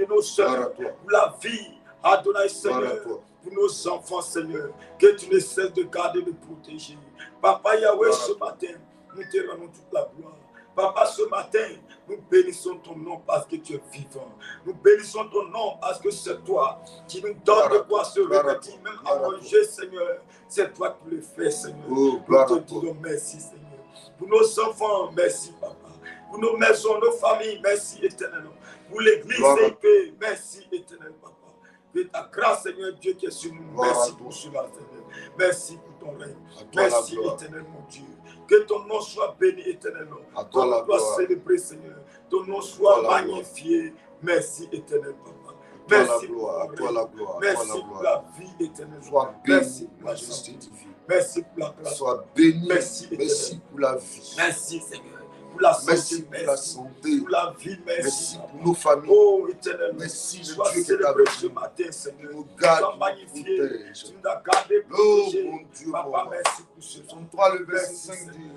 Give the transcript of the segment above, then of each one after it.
nos soeurs, pour la vie, Adonai Seigneur, pour nos enfants, Seigneur, que tu ne cesses de garder, de protéger. Papa Yahweh, ce matin, nous te rendons toute la gloire. Papa, ce matin, nous bénissons ton nom parce que tu es vivant. Nous bénissons ton nom parce que c'est toi qui nous donne de quoi se revêtir, même à manger, Seigneur. C'est toi qui le fais, Seigneur. Nous te disons merci, Seigneur. Pour nos enfants, merci, Papa. Pour nos maisons, nos familles, merci, Éternel. Pour l'église, merci, Éternel, Papa. Que ta grâce, Seigneur Dieu, qui est sur nous. Merci pour cela, Seigneur. Merci pour ton règne. Merci, Éternel, mon Dieu. Que ton nom soit béni éternellement. Ton nom soit célébré, Seigneur. Ton nom soit magnifié. Merci, éternel Papa. Merci pour la gloire. Merci pour la vie éternelle. Merci pour la justice divine. Merci pour la grâce. Sois béni. Merci pour la vie. Merci, Seigneur. Pour la santé, merci pour la santé, pour la vie, merci pour nos familles. Oh, éternel, merci sois célébré ce matin, Seigneur. Nous garde, sois magnifié. Tu nous as gardé, protégé. Oh mon Dieu, Papa, merci pour ce Son 3, le verset 5 dit,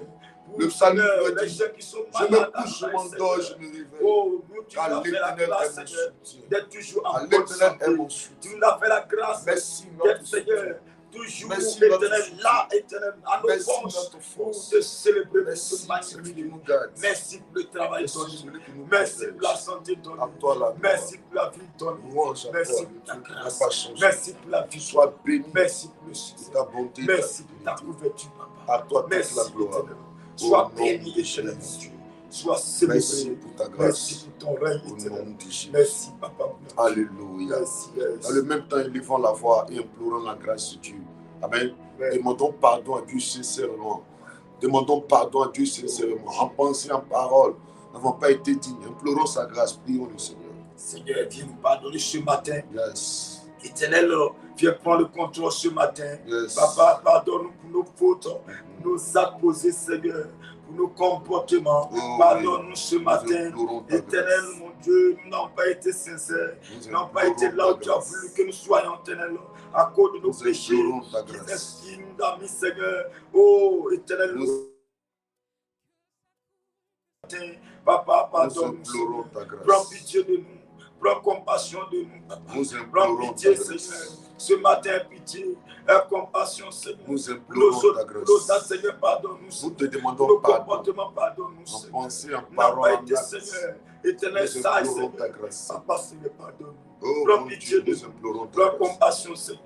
le psalme dit, je me couche, je m'endors, je me réveille. Oh, tu nous as fait la grâce, Seigneur, d'être toujours en bonne santé. Tu nous as fait la grâce d'être, Seigneur, toujours éternel, là, éternel, à nos forces, pour te célébrer, pour te magnifier. Merci pour le travail donné. Merci pour la santé donnée. Merci pour la vie donnée. Merci pour ta grâce. Merci pour la vie. Sois béni. Merci pour le succès. Merci pour ta couverture, Papa. À toi merci, toute la gloire. Sois béni, éternel Dieu. Sois célébré. Merci pour ta grâce. Merci pour ton règne éternel. Merci, Papa. Alléluia. Merci. Dans le même temps, élevons la voix et implorons la grâce de Dieu. Amen. Demandons pardon à Dieu sincèrement. Demandons pardon à Dieu sincèrement. En pensée, en parole, nous n'avons pas été dignes. Implorons sa grâce. Prions le Seigneur. Seigneur, viens nous pardonner ce matin. Yes. Éternel, viens prendre le contrôle ce matin. Yes. Papa, pardonne-nous pour nos fautes, pour nos actes posés, Seigneur, pour nos comportements. Pardonne-nous ce matin. Éternel, mon Dieu, nous n'avons pas été sincères. Nous n'avons pas été là où tu as voulu que nous soyons, éternel, à cause de nos péchés. Qui nous a mis, Seigneur. Oh, éternel, nous. Papa, pardonne-nous. Prends pitié de nous. Prends compassion de nous, Papa. Prends pitié, Seigneur. Ce matin, pitié et compassion, Seigneur. Nous implorons ta grâce. Nos actes, Seigneur, pardonne-nous. Nous te demandons nos pardon. Comportements, pardonne-nous, Seigneur. En pensée, en parole, parole, en acte. Seigneur. Éternel, ça, Seigneur. Papa, Seigneur, pardonne-nous. Oh, prends pitié de nous. Prends compassion, Seigneur.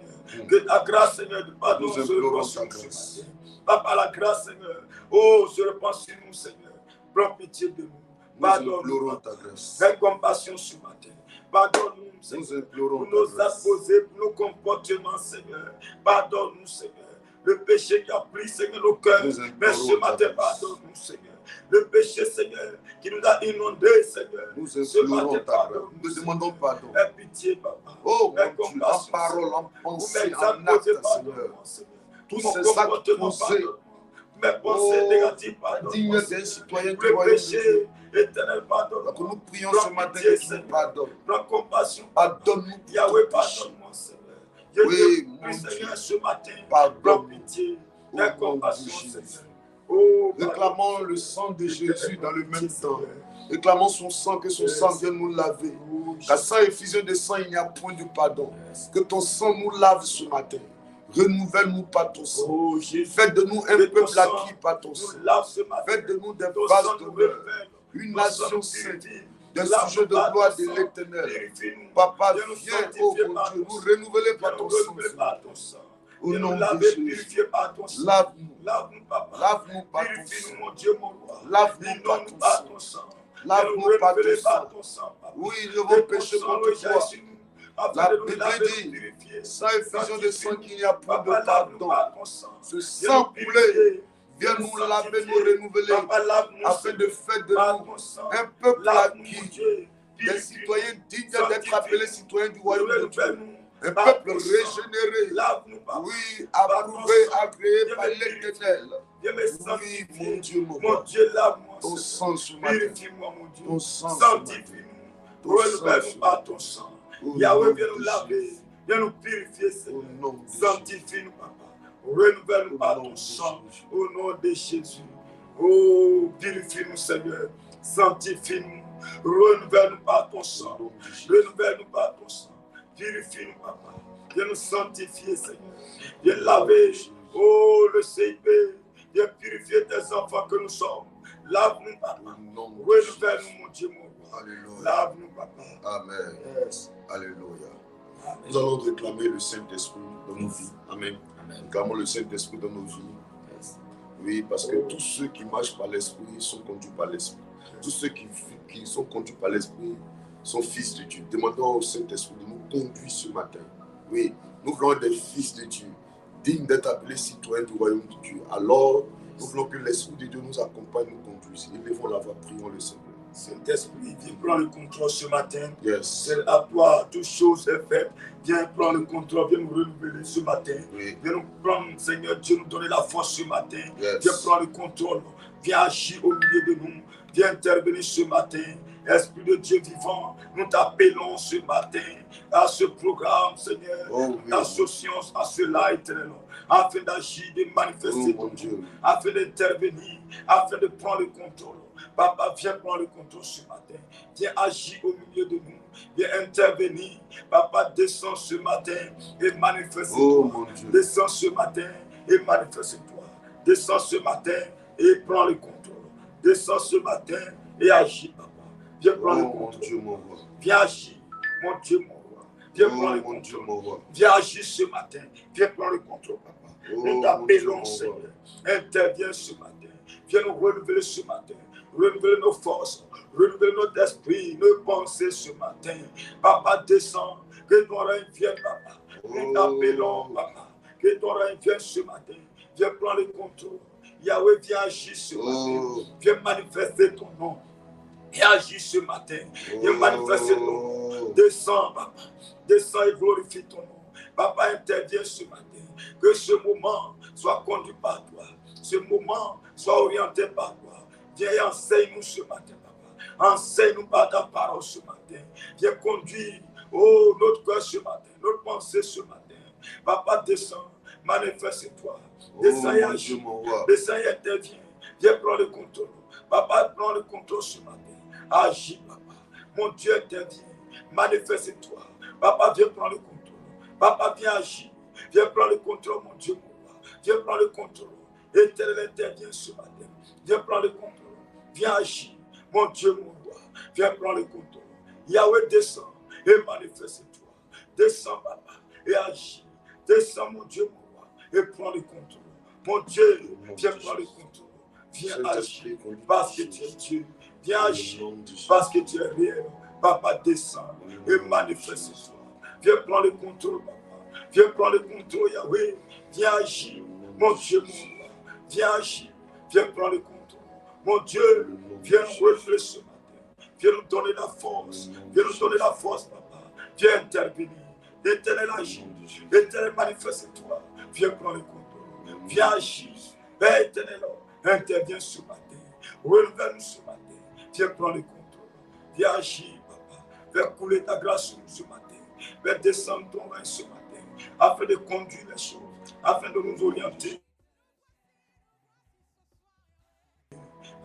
Que ta grâce, Seigneur, de pardon se répand sur nous. Papa, la grâce, Seigneur. Oh, se répand sur nous, Seigneur. Prends pitié de nous. Pardonne-nous. Fais compassion ce matin. Pardonne-nous, Seigneur, pour nos actes posés, pour nos comportements, Seigneur. Pardonne-nous, Seigneur. Le péché qui a pris, Seigneur, nos cœurs. Mais ce matin, pardonne-nous, Seigneur. Le péché, Seigneur, qui nous a inondés, Seigneur. Ce matin, pardonne-nous. Nous demandons pardon. Aie pitié, Papa. Oh, mon Dieu, en parole, en pensée, en acte, Seigneur. Tous ces actes posés. Mes pensées négatives, pardon. Digne des citoyens du royaume de Dieu. Éternel, pardonne. Que nous prions ce matin que tu nous pardonnes. Prends compassion. Pardonne-nous. Yahweh, pardonne-moi, Seigneur. Oui, mon Seigneur, ce matin. Prends pitié. Prends compassion, Seigneur. Réclamons le sang de Jésus dans le même temps. Réclamons son sang, que son sang vienne nous laver. Car sans effusion de sang, il n'y a point de pardon. Que ton sang nous lave ce matin. Renouvelle-nous par ton sang. Fais de nous un peuple acquis par ton sang. Fais de nous des vases d'honneur. Une nation sainte. Des sujets de gloire de l'Éternel. Papa, viens, oh mon Dieu, nous renouveler par ton sang. Au nom de Jésus. Lave-nous. Lave-nous, Papa. Lave-nous par ton sang. Mon Dieu, mon roi. Lave-nous par ton sang. Lave-nous par ton sang. Oui, nous avons péché contre toi. La Bible dit, sans effusion de sang, qu'il n'y a pas de pardon. Ce sang coulé vient nous laver, nous renouveler, afin de faire de nous un peuple acquis, des citoyens dignes d'être appelés citoyens du royaume de Dieu. Un peuple régénéré, oui, approuvé, agréé par l'Éternel. Oui, mon Dieu, lave-moi. Ton sang ce matin. Ton sang sanctifie-nous. Renouvelle-nous par ton sang. Yahweh, viens nous laver, viens nous purifier, Seigneur. Sanctifie-nous, Papa. Renouvelle-nous par ton sang. Au nom de Jésus. Oh, purifie-nous, Seigneur. Sanctifie-nous. Renouvelle-nous par ton sang. Renouvelle-nous par ton sang. Purifie-nous, papa. Viens nous sanctifier, Seigneur. Viens laver, oh, le CIP. Viens purifier tes enfants que nous sommes. Lave-nous, papa. Renouvelle-nous, mon Dieu, mon roi. Lave-nous, papa. Amen. Yes. Alléluia. Amen. Nous allons réclamer le Saint-Esprit dans nos vies. Amen. Nous réclamons le Saint-Esprit dans nos vies. Yes. Oui, parce que tous ceux qui marchent par l'Esprit sont conduits par l'Esprit. Tous ceux qui sont conduits par l'Esprit sont fils de Dieu. Demandons au Saint-Esprit de nous conduire ce matin. Oui, nous voulons être des fils de Dieu, dignes d'être appelés citoyens du royaume de Dieu. Alors, nous voulons que l'Esprit de Dieu nous accompagne, nous conduise. Élevons la voix, prions le Seigneur. Saint-Esprit, viens prendre le contrôle ce matin. Yes. C'est à toi, toute chose est faite. Viens prendre le contrôle, viens nous renouveler ce matin. Oui. Viens nous prendre, Seigneur Dieu, nous donner la force ce matin. Yes. Viens prendre le contrôle. Viens agir au milieu de nous. Viens intervenir ce matin. Esprit de Dieu vivant, nous t'appelons ce matin à ce programme, Seigneur. Oh, oui. Associons à cela, éternel, afin d'agir, de manifester ton Dieu, afin d'intervenir, afin de prendre le contrôle. Papa, viens prendre le contrôle ce matin. Viens agir au milieu de nous. Viens intervenir. Papa, descends ce matin et manifeste-toi. Oh, descends ce matin et manifeste-toi. Descends ce matin et prends le contrôle. Descends ce matin et agis, papa. Viens prendre le contrôle. Dieu, mon roi. Viens agir, mon Dieu, mon roi. Viens prendre le contrôle. Dieu, mon roi. Viens agir ce matin. Viens prendre le contrôle, papa. Nous t'appelons, Seigneur. Interviens ce matin. Viens nous renouveler ce matin. Renouveler nos forces, renouveler notre esprit, nos pensées ce matin. Papa, descends, que ton règne vienne, papa. Nous t'appelons, papa. Que ton règne vienne ce matin. Viens prendre le contrôle. Yahweh, viens agir ce matin. Viens manifester ton nom. Viens agir ce matin. Viens manifester ton nom. Descends, papa. Descends et glorifie ton nom. Papa, interviens ce matin. Que ce moment soit conduit par toi. Ce moment soit orienté par toi. Viens et enseigne-nous ce matin, papa. Enseigne-nous par ta parole ce matin. Viens conduire, oh, notre cœur ce matin, notre pensée ce matin. Papa, descends, manifeste-toi. Descends et agis. Descends et interviens. Viens prendre le contrôle. Papa, prends le contrôle ce matin. Agis, papa. Mon Dieu, intervient. Manifeste-toi. Papa, viens prendre le contrôle. Papa, viens agir. Viens prendre le contrôle, mon Dieu, mon roi. Viens prendre le contrôle. Éternel, intervient ce matin. Viens prendre le contrôle. Viens agir, mon Dieu, mon roi. Viens prendre le contrôle. Yahweh, descend et manifeste-toi. Descends, papa, et agis. Descends, mon Dieu, mon roi, et prends le contrôle. Mon Dieu, viens prendre le contrôle. Viens agir, parce que tu es Dieu. Viens agir, parce que tu es réel. Papa, descends et manifeste-toi. Viens prendre le contrôle, papa. Viens prendre le contrôle, Yahweh. Viens agir, mon Dieu, mon roi. Viens agir. Viens prendre le contrôle. Mon Dieu, viens nous renouveler ce matin. Viens nous donner la force. Viens nous donner la force, papa. Viens intervenir. Éternel, agis. Éternel, manifeste-toi. Viens prendre le contrôle. Viens agir. Père éternel, interviens ce matin. Renouvelle-nous ce matin. Viens prendre le contrôle. Viens agir, papa. Viens couler ta grâce sur nous ce matin. Viens descendre ton règne ce matin. Afin de conduire les choses. Afin de nous orienter.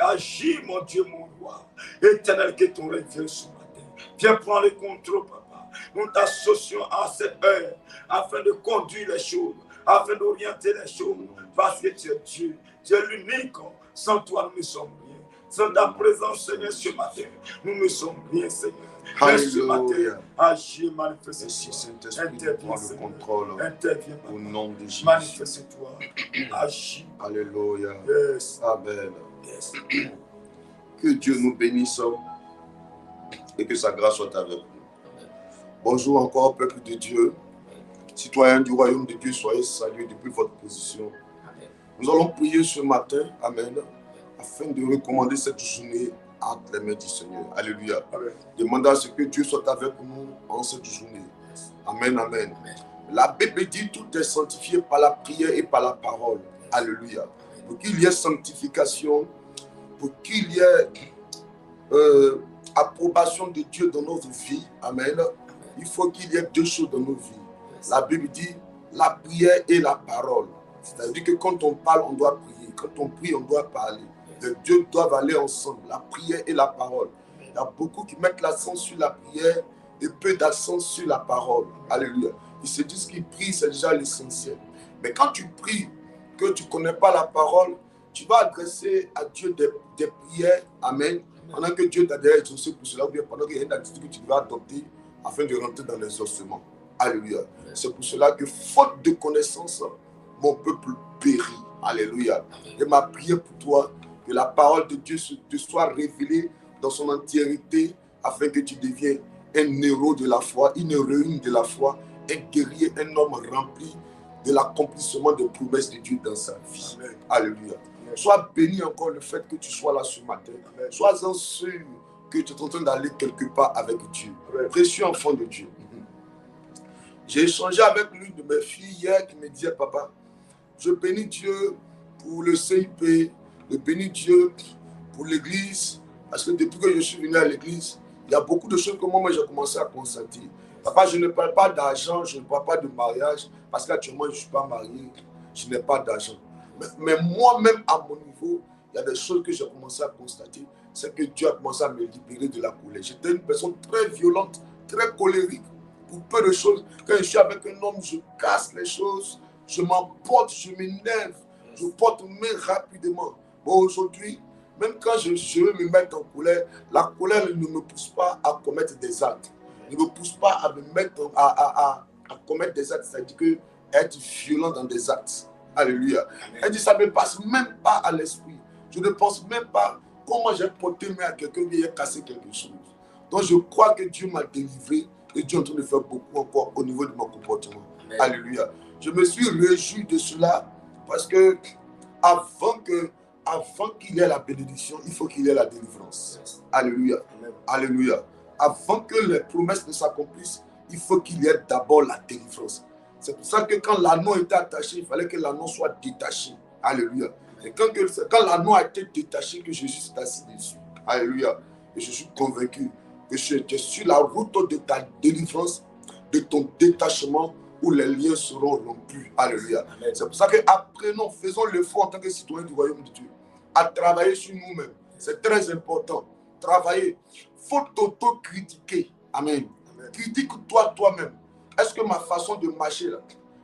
Agis, mon Dieu, mon roi. Éternel, que ton règne vienne ce matin. Viens prendre le contrôle, papa. Nous t'associons à cette heure afin de conduire les choses, afin d'orienter les choses. Parce que tu es Dieu. Tu es l'unique. Sans toi, nous ne sommes rien. Sans ta présence, Seigneur, ce matin, nous ne sommes rien, Seigneur. Mais ce matin, agis, manifeste-toi. Interviens, Seigneur. Interviens, papa. Au nom de Jésus. Manifeste-toi. Agis. Alléluia. Yes. Amen. Yes. Que Dieu nous bénisse et que sa grâce soit avec nous. Bonjour encore, peuple de Dieu. Citoyens du royaume de Dieu, soyez salués depuis votre position. Nous allons prier ce matin, amen, afin de recommander cette journée entre les mains du Seigneur. Alléluia. Demandons à ce que Dieu soit avec nous en cette journée. Amen, amen. La Bible dit tout est sanctifié par la prière et par la parole. Alléluia. Pour qu'il y ait sanctification, pour qu'il y ait approbation de Dieu dans notre vie, amen, il faut qu'il y ait deux choses dans nos vies. La Bible dit la prière et la parole. C'est-à-dire que quand on parle, on doit prier. Quand on prie, on doit parler. Les deux doivent aller ensemble, la prière et la parole. Il y a beaucoup qui mettent l'accent sur la prière et peu d'accent sur la parole. Alléluia. Ils se disent qu'ils prient, c'est déjà l'essentiel. Mais quand tu pries, que tu ne connais pas la parole, tu vas adresser à Dieu des prières. Amen. Pendant que Dieu t'a déjà exaucé pour cela, ou bien pendant qu'il y a une attitude que tu vas adopter afin de rentrer dans l'exaucement. Alléluia. C'est pour cela que, faute de connaissance, mon peuple périt. Alléluia. Et ma prière pour toi, que la parole de Dieu te soit révélée dans son entièreté afin que tu deviennes un héros de la foi, une héroïne de la foi, un guerrier, un homme rempli de l'accomplissement des promesses de Dieu dans sa vie. Amen. Alléluia. Amen. Sois béni encore le fait que tu sois là ce matin. Amen. Sois-en sûr que tu es en train d'aller quelque part avec Dieu. Amen. Précieux enfant de Dieu. J'ai échangé avec l'une de mes filles hier qui me disait, papa, je bénis Dieu pour le CIP, je bénis Dieu pour l'église, parce que depuis que je suis venu à l'église, il y a beaucoup de choses que moi j'ai commencé à constater. Papa, je ne parle pas d'argent, je ne parle pas de mariage, parce qu'actuellement je ne suis pas marié, je n'ai pas d'argent. Mais moi-même, à mon niveau, il y a des choses que j'ai commencé à constater, c'est que Dieu a commencé à me libérer de la colère. J'étais une personne très violente, très colérique, pour peu de choses. Quand je suis avec un homme, je casse les choses, je m'emporte, je m'énerve, je porte main rapidement. Bon, aujourd'hui, même quand je veux me mettre en colère, la colère ne me pousse pas à commettre des actes. Ne me pousse pas à me mettre à commettre des actes, c'est-à-dire que être violent dans des actes. Alléluia. Elle dit, ça ne me passe même pas à l'esprit. Je ne pense même pas comment j'ai porté main à quelqu'un qui a cassé quelque chose. Donc je crois que Dieu m'a délivré et Dieu est en train de faire beaucoup encore au niveau de mon comportement. Amen. Alléluia. Je me suis réjoui de cela parce que avant qu'il y ait la bénédiction, il faut qu'il y ait la délivrance. Yes. Alléluia. Amen. Alléluia. Avant que les promesses ne s'accomplissent, il faut qu'il y ait d'abord la délivrance. C'est pour ça que quand l'anneau était attaché, il fallait que l'anneau soit détaché. Alléluia. Et quand l'anneau a été détaché, que Jésus s'est assis dessus. Alléluia. Et je suis convaincu que tu es sur la route de ta délivrance, de ton détachement, où les liens seront rompus. Alléluia. C'est pour ça que apprenons, faisons l'effort en tant que citoyens du royaume de Dieu, à travailler sur nous-mêmes. C'est très important. Travailler. Il faut t'auto-critiquer. Amen. Critique-toi toi-même. Est-ce que ma façon de marcher là,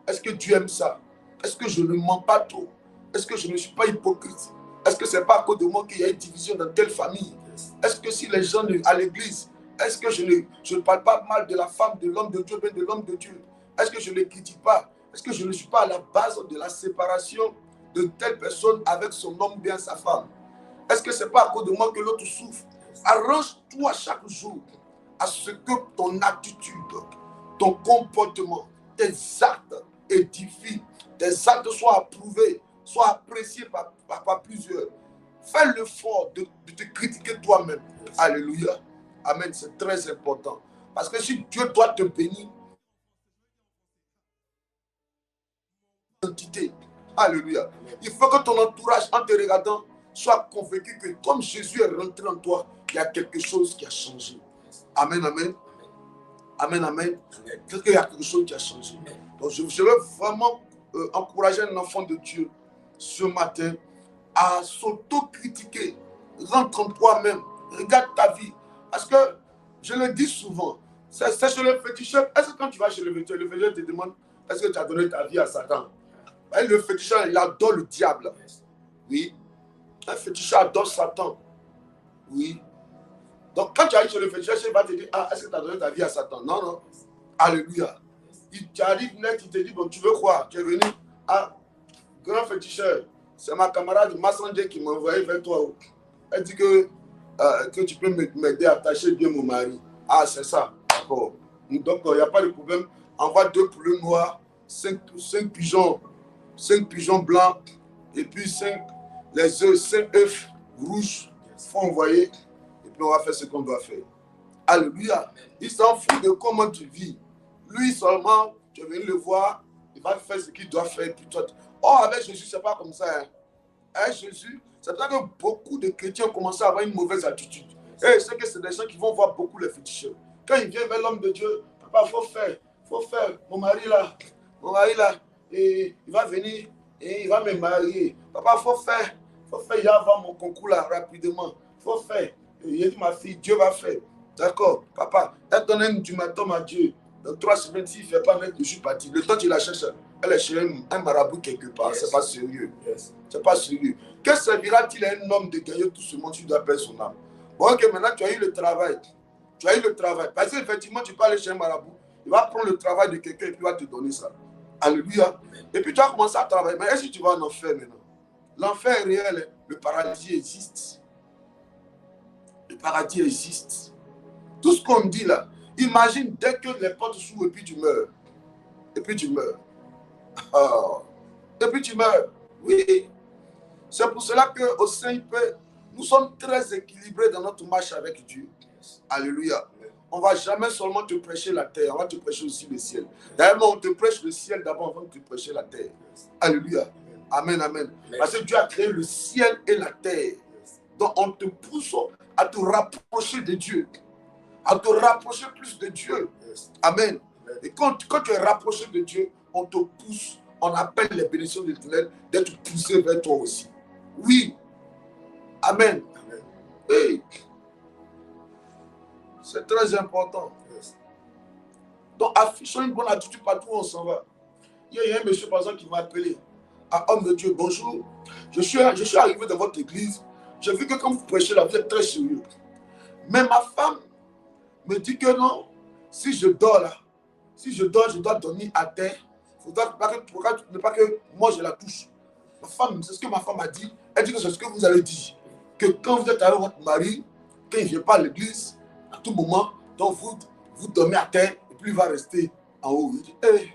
est-ce que Dieu aime ça? Est-ce que je ne mens pas trop? Est-ce que je ne suis pas hypocrite? Est-ce que ce n'est pas à cause de moi qu'il y a une division dans telle famille? Est-ce que si les gens à l'église, est-ce que je ne parle pas mal de la femme, de l'homme de Dieu, bien de l'homme de Dieu? Est-ce que je ne les critique pas? Est-ce que je ne suis pas à la base de la séparation de telle personne avec son homme, bien sa femme? Est-ce que ce n'est pas à cause de moi que l'autre souffre? Arrange-toi chaque jour à ce que ton attitude, ton comportement, tes actes édifient, tes actes soient approuvés, soient appréciés par plusieurs. Fais l'effort de te critiquer toi-même. Alléluia. Amen, c'est très important. Parce que si Dieu doit te bénir, identité. Alléluia. Il faut que ton entourage, en te regardant, soit convaincu que comme Jésus est rentré en toi, il y a quelque chose qui a changé. Amen, amen. Amen, amen. Il y a quelque chose qui a changé. Donc je veux vraiment encourager un enfant de Dieu ce matin à s'auto-critiquer. Rentre en toi-même. Regarde ta vie. Parce que je le dis souvent, c'est chez le féticheur. Est-ce que quand tu vas chez le féticheur te demande est-ce que tu as donné ta vie à Satan? Et le féticheur, il adore le diable. Oui. Un féticheur adore Satan. Oui. Donc quand tu arrives chez le féticheur, il va te dire est-ce que tu as donné ta vie à Satan? Non, non. Alléluia. Tu arrives net, il te dit bon, tu veux quoi? Tu es venu grand féticheur. C'est ma camarade Massanger qui m'a envoyé vers toi. Elle dit que tu peux m'aider à attacher bien mon mari. Ah, c'est ça. D'accord. Donc, il n'y a pas de problème. Envoie 2 poulets noirs, 5 pigeons blancs, et puis 5 œufs rouges. Il faut envoyer, et puis on va faire ce qu'on doit faire. Alléluia. Il s'en fout de comment tu vis. Lui seulement, tu es venu le voir, il va faire ce qu'il doit faire. Puis toi, avec Jésus, ce n'est pas comme ça. Avec Jésus, c'est pour ça que beaucoup de chrétiens ont commencé à avoir une mauvaise attitude. Et c'est que c'est des gens qui vont voir beaucoup les féticheurs. Quand il vient vers l'homme de Dieu, papa, il faut faire. Mon mari là, et il va venir et il va me marier. Papa, il faut faire. Il va avoir mon concours là rapidement. Il faut faire. Il a dit, ma fille, Dieu va faire. D'accord, papa, elle donne un ultimatum à Dieu. Dans 3 semaines, s'il ne fait pas, je suis parti. Le temps que tu la cherches, elle est chez un marabout quelque part. Yes. C'est pas sérieux. Yes. C'est pas sérieux. Que servira-t-il à un homme de gagner tout ce monde si tu dois perdre son âme? Bon, ok, maintenant tu as eu le travail. Tu as eu le travail. Parce qu'effectivement, tu peux aller chez un marabout. Il va prendre le travail de quelqu'un et puis il va te donner ça. Alléluia. Et puis tu vas commencer à travailler. Mais est-ce que tu vas en enfer maintenant? L'enfer est réel. Le paradis existe. Le paradis existe. Tout ce qu'on dit là, imagine dès que les portes s'ouvrent et puis tu meurs. Et puis tu meurs. Oh. Et puis tu meurs. Oui. C'est pour cela qu'au Saint-Père, nous sommes très équilibrés dans notre marche avec Dieu. Alléluia. On ne va jamais seulement te prêcher la terre, on va te prêcher aussi le ciel. D'ailleurs, on te prêche le ciel d'abord avant de te prêcher la terre. Alléluia. Amen, amen. Parce que Dieu a créé le ciel et la terre. Donc on te pousse à te rapprocher de Dieu. À te rapprocher plus de Dieu. Amen. Et quand tu es rapproché de Dieu, on te pousse, on appelle les bénédictions de l'Éternel d'être poussé vers toi aussi. Oui. Amen. Oui. C'est très important. Donc, affichons une bonne attitude partout où on s'en va. Il y a un monsieur, par exemple, qui m'a appelé. Ah, homme de Dieu, bonjour. Je suis arrivé dans votre église. J'ai vu que quand vous prêchez là, vous êtes très sérieux. Mais ma femme me dit que non, si je dors là, je dois dormir à terre. Il ne faudra pas que moi je la touche. Ma femme, c'est ce que ma femme a dit. Elle dit que c'est ce que vous avez dit. Que quand vous êtes avec votre mari, quand il ne vient pas à l'église, à tout moment, donc vous dormez à terre et puis il va rester en haut. Il dit, hey.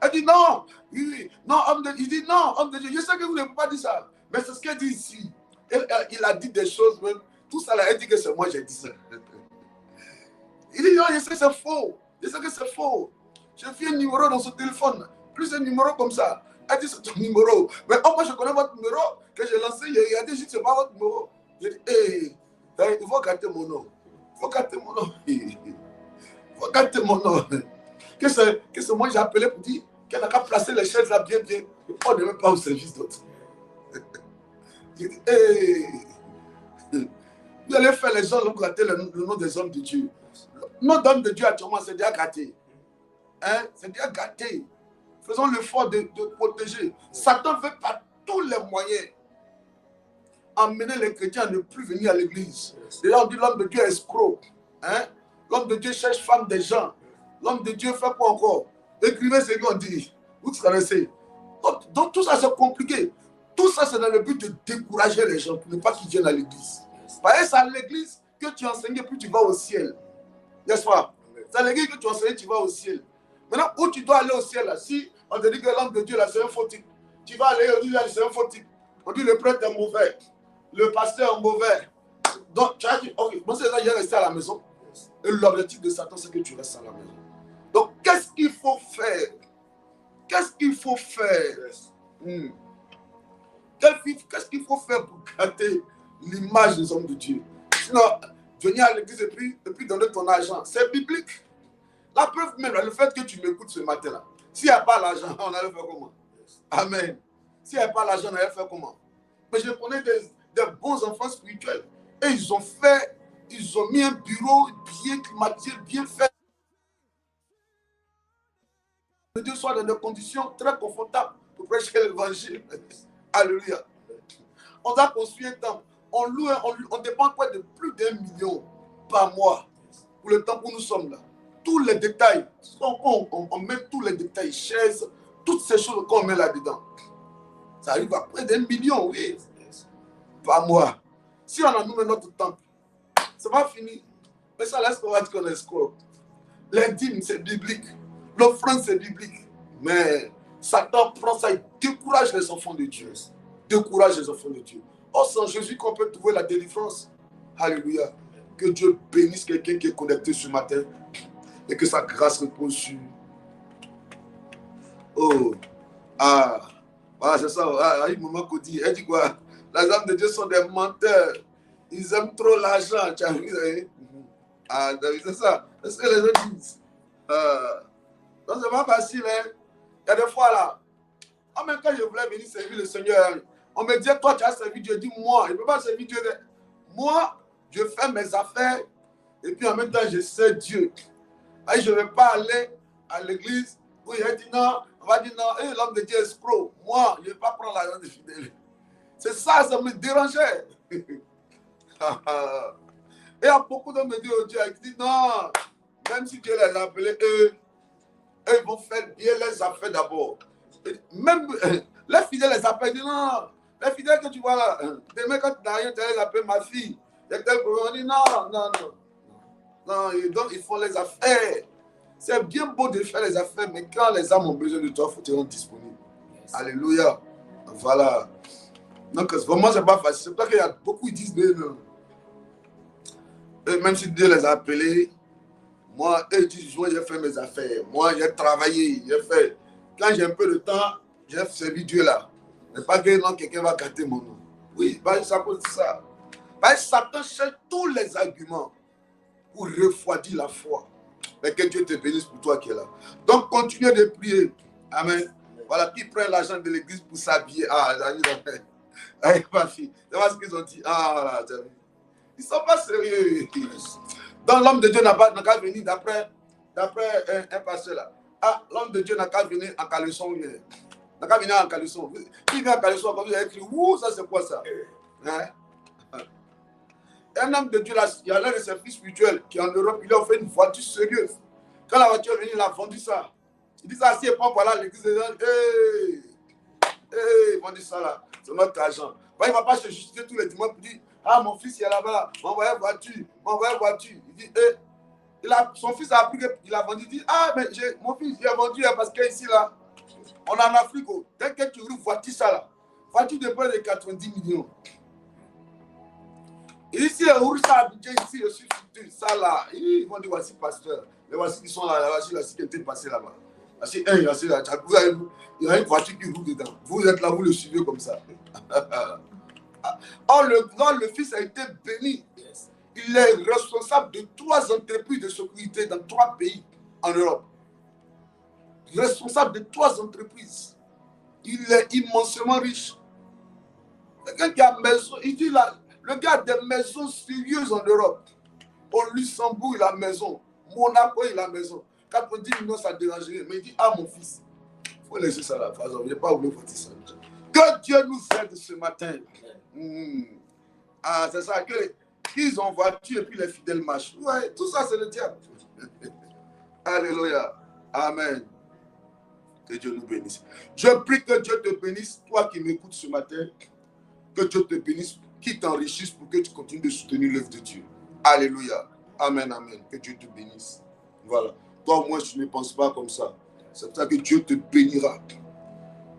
Elle dit non, non, homme de Dieu. Il dit non, homme de Dieu. Je sais que vous ne pouvez pas dire ça, mais c'est ce qu'elle dit ici. Il a dit des choses même. Tout ça là, elle dit que c'est moi j'ai dit ça. Il dit non, je sais que c'est faux. Je sais que c'est faux. J'ai fait un numéro dans son téléphone. Plus un numéro comme ça. Elle dit c'est ton numéro. Mais moi je connais votre numéro que j'ai lancé. Il a dit je ne sais pas votre numéro. J'ai dit hey, il faut garder mon nom. Il faut garder mon nom. Il faut garder mon nom. Que c'est moi j'ai appelé pour dire qu'elle n'a qu'à placer les chaises là bien. On ne met pas au service d'autres. J'ai dit hey. Vous allez faire les gens gratter le nom des hommes de Dieu. Le nom d'homme de Dieu actuellement, c'est déjà gâté. Hein? C'est déjà gâté. Faisons l'effort de protéger. Satan veut par tous les moyens emmener les chrétiens à ne plus venir à l'église. Déjà, on dit l'homme de Dieu est escroc. Hein? L'homme de Dieu cherche femme des gens. L'homme de Dieu fait quoi encore? Écrivez ce qu'on dit. Vous connaissez. Donc tout ça, c'est compliqué. Tout ça, c'est dans le but de décourager les gens pour ne pas qu'ils viennent à l'église. Parce que c'est à l'église que tu enseignes, puis tu vas au ciel. N'est-ce pas? C'est à l'église que tu enseignes, tu vas au ciel. Maintenant, où tu dois aller au ciel, là, si on te dit que l'homme de Dieu, là, c'est un faux type, tu vas aller, on dit, là, c'est un faux type. On dit, le prêtre est mauvais, le pasteur est mauvais. Donc, tu as dit, ok, bon, c'est ça, il est resté à la maison. Et l'objectif de Satan, c'est que tu restes à la maison. Donc, qu'est-ce qu'il faut faire? Qu'est-ce qu'il faut faire? Qu'est-ce qu'il faut faire pour gâter l'image des hommes de Dieu? Sinon, venir à l'église et puis donner ton argent, c'est biblique. La preuve même, le fait que tu m'écoutes ce matin-là, s'il n'y a pas l'argent, on allait faire comment? Amen. S'il n'y a pas l'argent, on allait faire comment? Mais je connais des bons enfants spirituels et ils ont mis un bureau bien climatisé, bien fait. Que Dieu soit dans des conditions très confortables pour prêcher l'évangile. Alléluia. On a construit un temple. On dépense près de plus d'1 million par mois pour le temps où nous sommes là. Tous les détails, on met tous les détails, chaises, toutes ces choses qu'on met là-dedans. Ça arrive à près d'1 million, oui, par mois. Si on a nous notre temple, c'est pas fini. Mais ça laisse pas qu'on escroque. Les dîmes, c'est biblique. L'offrande, c'est biblique. Mais Satan prend ça et décourage les enfants de Dieu. Décourage les enfants de Dieu. Oh, sans Jésus qu'on peut trouver la délivrance. Alléluia. Que Dieu bénisse quelqu'un qui est connecté ce matin et que sa grâce repose sur. Oh, ah, voilà, c'est ça. Ah, il maman dit, elle dit quoi? Les hommes de Dieu sont des menteurs. Ils aiment trop l'argent. Tu as vu? Ah, c'est ça. C'est ce que les gens disent. Donc, c'est pas facile. Hein? Il y a des fois là. Ah, même quand je voulais venir servir le Seigneur, on me disait, toi, tu as servi Dieu. Dis moi, je ne peux pas servir Dieu. moi, je fais mes affaires et puis en même temps, je sais Dieu. Et je ne vais pas aller à l'église où il a dit non, on va dire non, hey, l'homme de Dieu est escroc. Moi, je ne vais pas prendre l'argent des fidèles. C'est ça, ça me dérangeait. Et il y a beaucoup d'hommes de Dieu qui disent non, même si Dieu les a appelés, eux, ils vont faire bien les affaires d'abord. Même les fidèles les appellent, ils disent non, les fidèles que tu vois là, demain quand tu n'as rien, tu les appelles ma fille. Il y a tel problème, on dit non. Non, et donc ils font les affaires. C'est bien beau de faire les affaires, mais quand les âmes ont besoin de toi, il faut te rendre disponible. Yes. Alléluia. Voilà. Donc vraiment, c'est pas facile. C'est pour ça qu'il y a beaucoup qui disent, même si Dieu les a appelés, moi, eux disent, moi j'ai fait mes affaires. Moi, j'ai travaillé, j'ai fait. Quand j'ai un peu de temps, j'ai servi Dieu là. Mais pas que non, quelqu'un va gâter mon nom. Oui, c'est à cause de ça. Satan cherche tous les arguments pour refroidir la foi. Mais que Dieu te bénisse pour toi qui es là. Donc, continuez de prier. Amen. Voilà, qui prend l'argent de l'église pour s'habiller. Ah, avec ma fille. C'est pas ce qu'ils ont dit. Ah, ils ne sont pas sérieux. Donc, l'homme de Dieu n'a qu'à venir d'après un pasteur là. Ah, l'homme de Dieu n'a qu'à venir en caleçon. N'a qu'à venir en caleçon. Qui vient en caleçon, comme vous avez écrit, ouh, ça c'est quoi ça? Hein? Un homme de Dieu, là, il y a l'un de ses fils spirituels qui en Europe, il a fait une voiture sérieuse. Quand la voiture est venue, il a vendu ça. Il dit ça, si et pas voilà, l'église des gens, ils vont dire ça là, c'est notre argent. Il ne va pas se justifier tous les dimanches pour dire, ah, mon fils il est là-bas, m'envoie voiture. Il dit, son fils a appris qu'il a vendu, il dit, ah, mais mon fils, il a vendu parce qu'ici là, on est en Afrique, dès que tu ouvres voiture ça là, voiture de près de 90 millions. Ici, ici, je suis foutu, ça là. Ils vont dire, voici pasteur. Les voici qui sont là, voici là, qui étaient passés là-bas. Voici un, voici là. Il y a une voiture qui roule dedans. Vous êtes là, vous le suivez comme ça. Or, le fils a été béni. Il est responsable de 3 entreprises de sécurité dans 3 pays en Europe. Responsable de 3 entreprises. Il est immensément riche. Quelqu'un qui a maison, il dit là, le gars a des maisons sérieuses en Europe. Au Luxembourg, il a maison. Monaco, il a maison. 90 millions, ça dérangerait. Mais il dit, ah mon fils, il faut laisser ça là. Je n'ai pas voulu faire ça. Que Dieu nous aide ce matin. Ah, c'est ça, qu'ils ont voiture et puis les fidèles marchent. Ouais, tout ça, c'est le diable. Alléluia. Amen. Que Dieu nous bénisse. Je prie que Dieu te bénisse, toi qui m'écoutes ce matin. Que Dieu te bénisse, qui t'enrichisse pour que tu continues de soutenir l'œuvre de Dieu. Alléluia. Amen, amen. Que Dieu te bénisse. Voilà. Toi, moi, je ne pense pas comme ça. C'est pour ça que Dieu te bénira.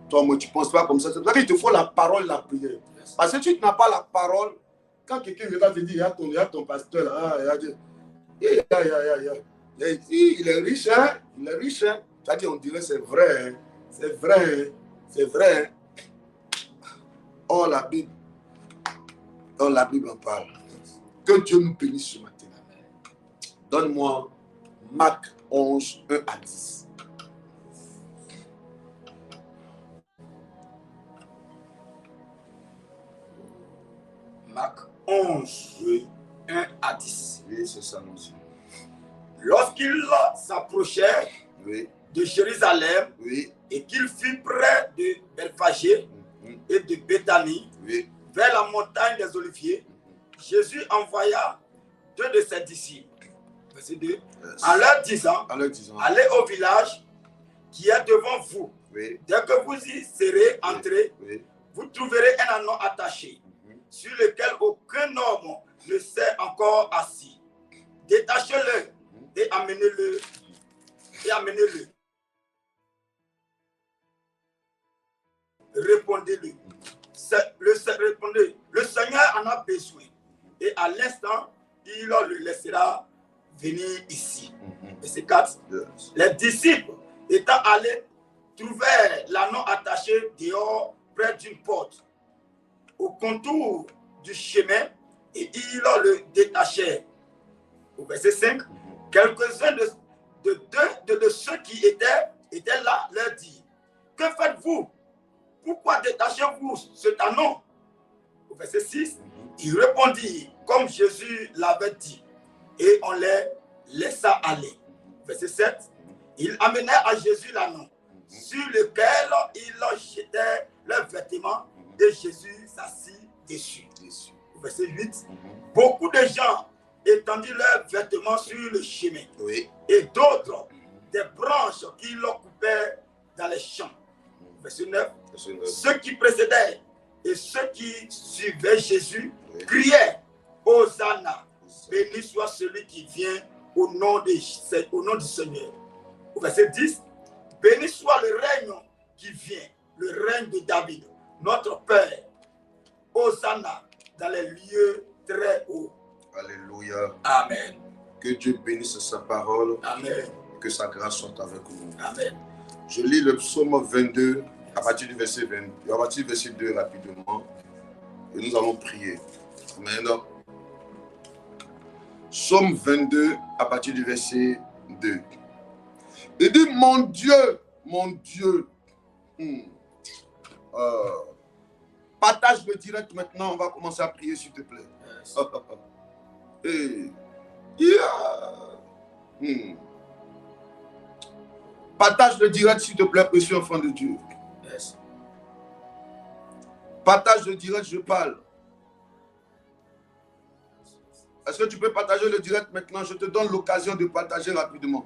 Toi, moi, tu ne penses pas comme ça. C'est pour ça qu'il te faut la parole, la prière. Parce que si tu n'as pas la parole, quand quelqu'un vient te dire, il y a ton pasteur là, il est riche, hein? Il est riche, hein? C'est-à-dire, on dirait c'est vrai, hein? C'est vrai, hein? C'est vrai, hein? Oh, la Bible en parle. Que Dieu nous bénisse ce matin. Donne-moi Marc 11, 1 à 10. Marc 11, oui. 1 à 10. Oui, c'est ça, monsieur. Lorsqu'il s'approchait de Jérusalem et qu'il fut près de Bethphagée et de Béthanie, vers la montagne des Oliviers, Jésus envoya 2 de ses disciples. Verset 2. En leur disant, allez au village qui est devant vous. Dès que vous y serez entrés, vous trouverez un ânon attaché, sur lequel aucun homme ne s'est encore assis. Détachez-le et amenez-le. Répondez-lui. Répondez, le Seigneur en a besoin. Et à l'instant, il le laissera venir ici. Verset 4. Les disciples étant allés trouvèrent l'ânon attaché dehors près d'une porte, au contour du chemin, et ils le détachèrent. Au verset 5, quelques-uns de ceux qui étaient là leur dirent, que faites-vous? Pourquoi détachez-vous cet ânon? Au verset 6, Ils répondirent comme Jésus l'avait dit, et on les laissa aller. Verset 7. Ils amenèrent à Jésus l'ânon, sur lequel ils jetaient leurs vêtements, et Jésus s'assit dessus. Verset 8. Beaucoup de gens étendirent leurs vêtements sur le chemin, et d'autres des branches qui leur coupaient dans les champs. Verset 9. Ceux qui précédaient et ceux qui suivaient Jésus criaient Hosanna, béni soit celui qui vient au nom du Seigneur. Verset 10. Béni soit le règne qui vient, le règne de David, notre Père. Hosanna dans les lieux très hauts. Alléluia. Amen. Que Dieu bénisse sa parole. Amen. Que sa grâce soit avec nous. Amen. Je lis le psaume 22 à partir du verset 20, à partir du verset 2 rapidement. Et nous allons prier. Amen. Psaume 22 à partir du verset 2. Il dit, mon Dieu, partage le direct maintenant, on va commencer à prier s'il te plaît. Yes. Partage le direct s'il te plaît, précieux enfant de Dieu. Yes. Partage le direct, je parle. Est-ce que tu peux partager le direct maintenant? Je te donne l'occasion de partager rapidement.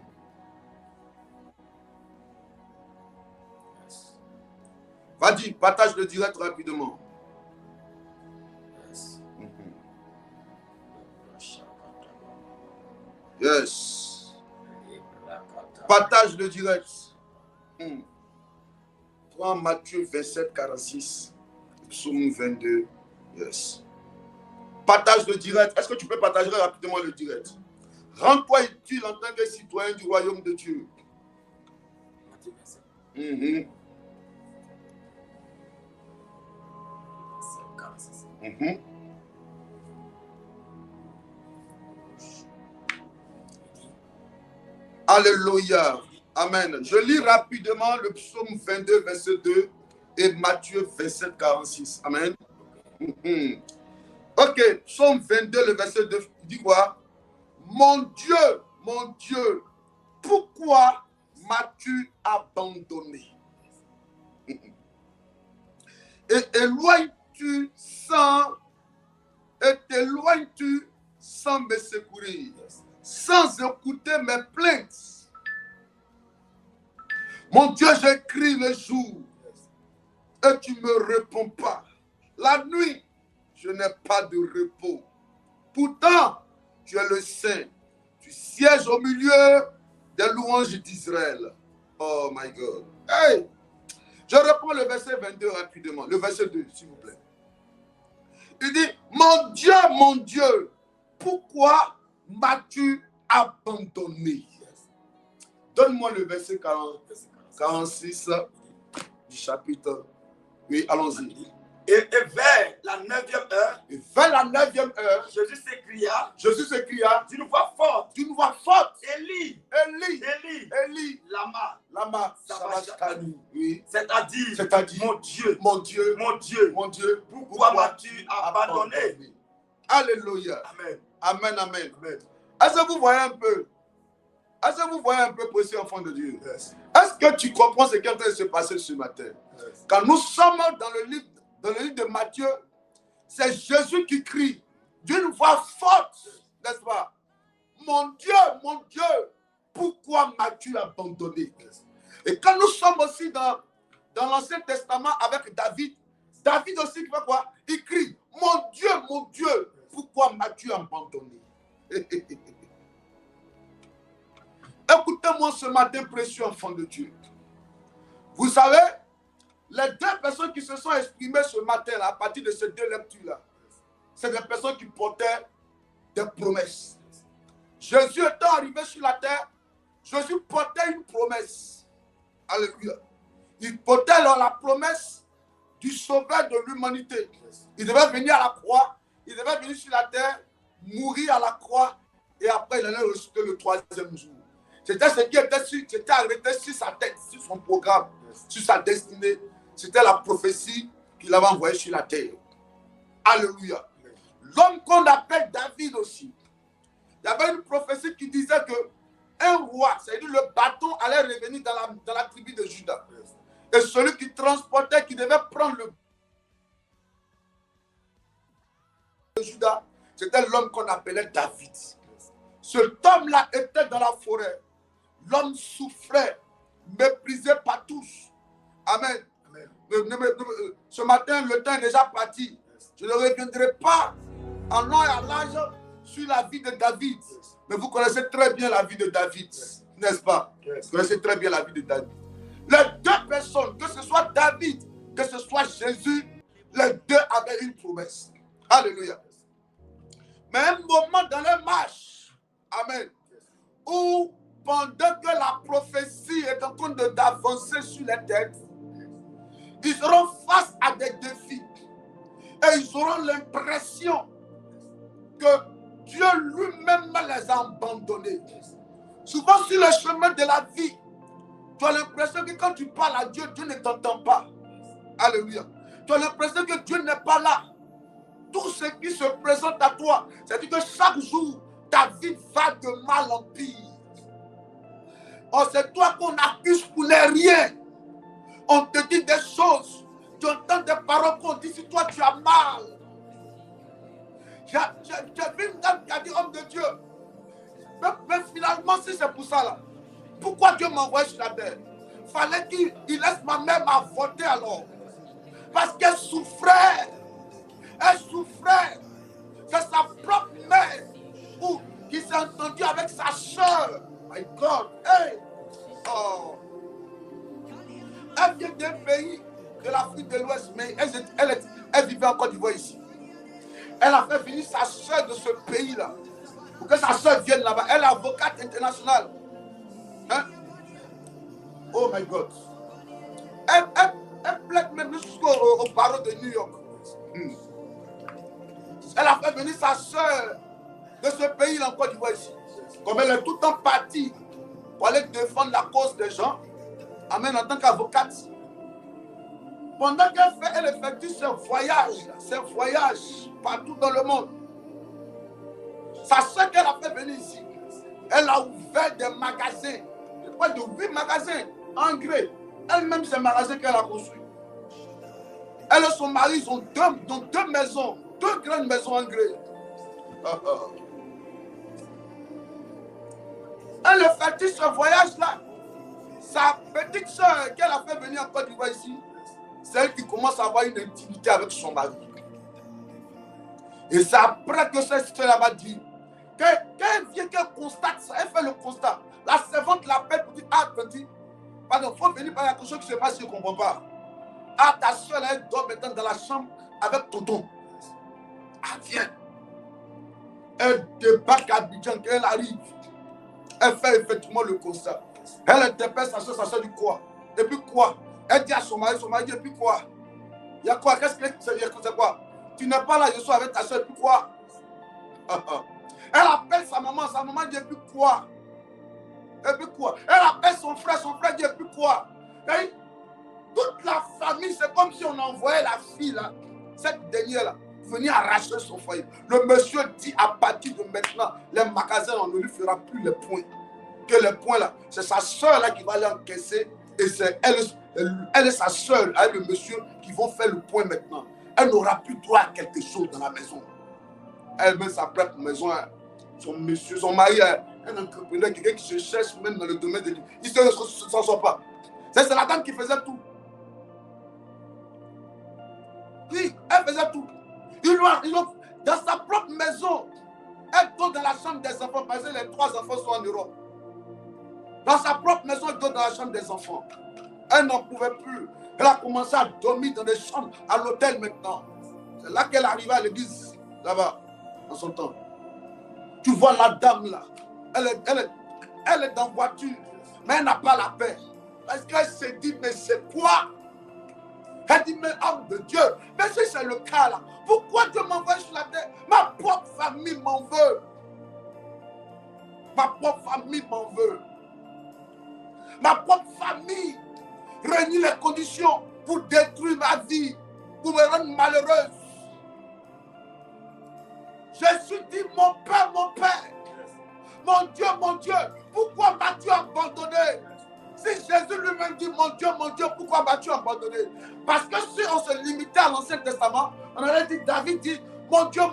Vas-y, partage le direct rapidement. Yes. Yes. Partage le direct. Prends Matthieu 27, 46. Psaume 22. Yes. Partage le direct. Est-ce que tu peux partager rapidement le direct? Rends-toi utile en tant que citoyen du royaume de Dieu. Alléluia. Amen. Je lis rapidement le psaume 22, verset 2 et Matthieu 27, 46. Amen. Ok, psaume 22, le verset 2, il dit quoi? Mon Dieu, pourquoi m'as-tu abandonné? Et t'éloignes-tu sans me secourir, sans écouter mes plaintes? Mon Dieu, j'écris le jour et tu ne me réponds pas. La nuit, je n'ai pas de repos. Pourtant, tu es le Saint. Tu sièges au milieu des louanges d'Israël. Oh my God. Hey! Je reprends le verset 22 rapidement. Le verset 2, s'il vous plaît. Il dit, mon Dieu, pourquoi m'as-tu abandonné? Donne-moi le verset 46 du chapitre. Oui, allons-y. Et vers la 9e heure, Jésus s'écria d'une voix forte, Élie, lama sabachthani. Oui. C'est-à-dire, mon Dieu, pourquoi m'as-tu abandonné? Alléluia. Amen. Amen. Est-ce que vous voyez un peu, précieux enfant de Dieu? Yes. Est-ce que tu comprends ce qui est en train de se passer ce matin? Yes. Quand nous sommes dans le livre de Matthieu, c'est Jésus qui crie d'une voix forte, n'est-ce pas? Mon Dieu, pourquoi m'as-tu abandonné? Et quand nous sommes aussi dans l'Ancien Testament avec David aussi qui fait quoi? Il crie, mon Dieu, pourquoi m'as-tu abandonné? Écoutez-moi ce matin, précieux enfant de Dieu. Vous savez, les deux personnes qui se sont exprimées ce matin à partir de ces deux lectures-là, c'est des personnes qui portaient des promesses. Jésus étant arrivé sur la terre, Jésus portait une promesse. Alléluia. Il portait alors la promesse du sauveur de l'humanité. Il devait venir à la croix, il devait venir sur la terre, mourir à la croix, et après il allait ressusciter le troisième jour. C'était ce qui était arrêté sur sa tête, sur son programme, sur sa destinée. C'était la prophétie qu'il avait envoyée sur la terre. Alléluia. L'homme qu'on appelle David aussi. Il y avait une prophétie qui disait que un roi, c'est-à-dire le bâton allait revenir dans la tribu de Juda. Et celui qui transportait, qui devait prendre le de Juda, c'était l'homme qu'on appelait David. Cet homme-là était dans la forêt. L'homme souffrait, méprisé par tous. Amen. Ce matin, le temps est déjà parti. Je ne reviendrai pas en long et en large sur la vie de David. Mais vous connaissez très bien la vie de David, n'est-ce pas? Vous connaissez très bien la vie de David. Les deux personnes, que ce soit David, que ce soit Jésus, les deux avaient une promesse. Alléluia. Mais un moment dans leur marche, amen, où pendant que la prophétie est en train d'avancer sur les têtes, ils seront face à des défis. Et ils auront l'impression que Dieu lui-même les a abandonnés. Souvent sur le chemin de la vie, tu as l'impression que quand tu parles à Dieu, Dieu ne t'entend pas. Alléluia. Tu as l'impression que Dieu n'est pas là. Tout ce qui se présente à toi, c'est-à-dire que chaque jour, ta vie va de mal en pire. Oh, c'est toi qu'on accuse pour les rien. On te dit des choses. Tu entends des paroles qu'on dit sur toi, tu as mal. J'ai vu une dame qui a dit, homme de Dieu, mais finalement, si c'est pour ça, là, pourquoi Dieu m'a envoyé sur la terre? Fallait qu'il laisse ma mère m'avorter alors. Parce qu'elle souffrait. Elle souffrait. C'est sa propre mère qui s'est entendue avec sa soeur. My God. Hey. Oh. Elle vient d'un pays de l'Afrique de l'Ouest, mais elle vivait en Côte d'Ivoire ici. Elle a fait venir sa soeur de ce pays-là pour que sa soeur vienne là-bas. Elle est avocate internationale. Hein? Oh my God. Elle plaide même jusqu'au barreau de New York. Elle a fait venir sa soeur de ce pays-là en Côte d'Ivoire ici. Comme elle est tout le temps partie pour aller défendre la cause des gens. Amen, en tant qu'avocate. Pendant qu'elle effectue ses voyages partout dans le monde, sa soeur qu'elle a fait venir ici, elle a ouvert des magasins, près de 8 magasins en grès. Elle-même, c'est un magasin qu'elle a construit. Elle et son mari, ils ont deux maisons, 2 grandes maisons en grès. Elle effectue ce voyage-là. Sa petite soeur qu'elle a fait venir en Côte d'Ivoire ici, c'est elle qui commence à avoir une intimité avec son mari. Et c'est après que cette soeur va dire, quand elle vient, qu'elle constate ça, elle fait le constat. La servante l'appelle pour dire, ah, petit, pardon, il faut venir par quelque chose qui se passe, je ne comprends pas. Ah, ta soeur, elle dort maintenant dans la chambre avec tonton. Ah, viens. Elle débarque à Abidjan, quand elle arrive. Elle fait effectivement le constat. Elle interpelle sa soeur dit quoi? Et puis quoi? Elle dit à son mari dit, et puis quoi? Il y a quoi? Qu'est-ce que c'est quoi? Tu n'es pas là, je suis avec ta soeur, et puis quoi? Elle appelle sa maman dit, et puis quoi? Et puis quoi? Elle appelle son frère dit, et puis quoi? Et toute la famille, c'est comme si on envoyait la fille là, cette dernière-là, venir arracher son foyer. Le monsieur dit, à partir de maintenant, les magasins, on ne lui fera plus les points. Que les points là, c'est sa soeur là qui va les encaisser et c'est elle et sa soeur, avec le monsieur, qui vont faire le point maintenant. Elle n'aura plus droit à quelque chose dans la maison. Elle met sa propre maison, son mari, un entrepreneur, quelqu'un qui se cherche même dans le domaine de l'île. Il ne s'en sort pas. C'est la dame qui faisait tout. Oui, elle faisait tout. Dans sa propre maison, elle dort dans la chambre des enfants parce que les 3 enfants sont en Europe. Dans sa propre maison, elle dort dans la chambre des enfants. Elle n'en pouvait plus. Elle a commencé à dormir dans des chambres à l'hôtel maintenant. C'est là qu'elle arrivait à l'église, là-bas, en son temps. Tu vois la dame là, elle est dans la voiture, mais elle n'a pas la paix. Parce qu'elle s'est dit, mais c'est quoi? Elle dit, mais homme de Dieu, mais si c'est le cas là, pourquoi Dieu m'envoie sur la terre? Ma propre famille m'en veut. Ma propre famille m'en veut. Ma propre famille réunit les conditions pour détruire ma vie, pour me rendre malheureuse. Jésus dit, mon Père, mon Dieu, pourquoi m'as-tu abandonné? Si Jésus lui-même dit, mon Dieu, pourquoi m'as-tu abandonné? Parce que si on se limitait à l'Ancien Testament, on aurait dit, David dit, mon Dieu,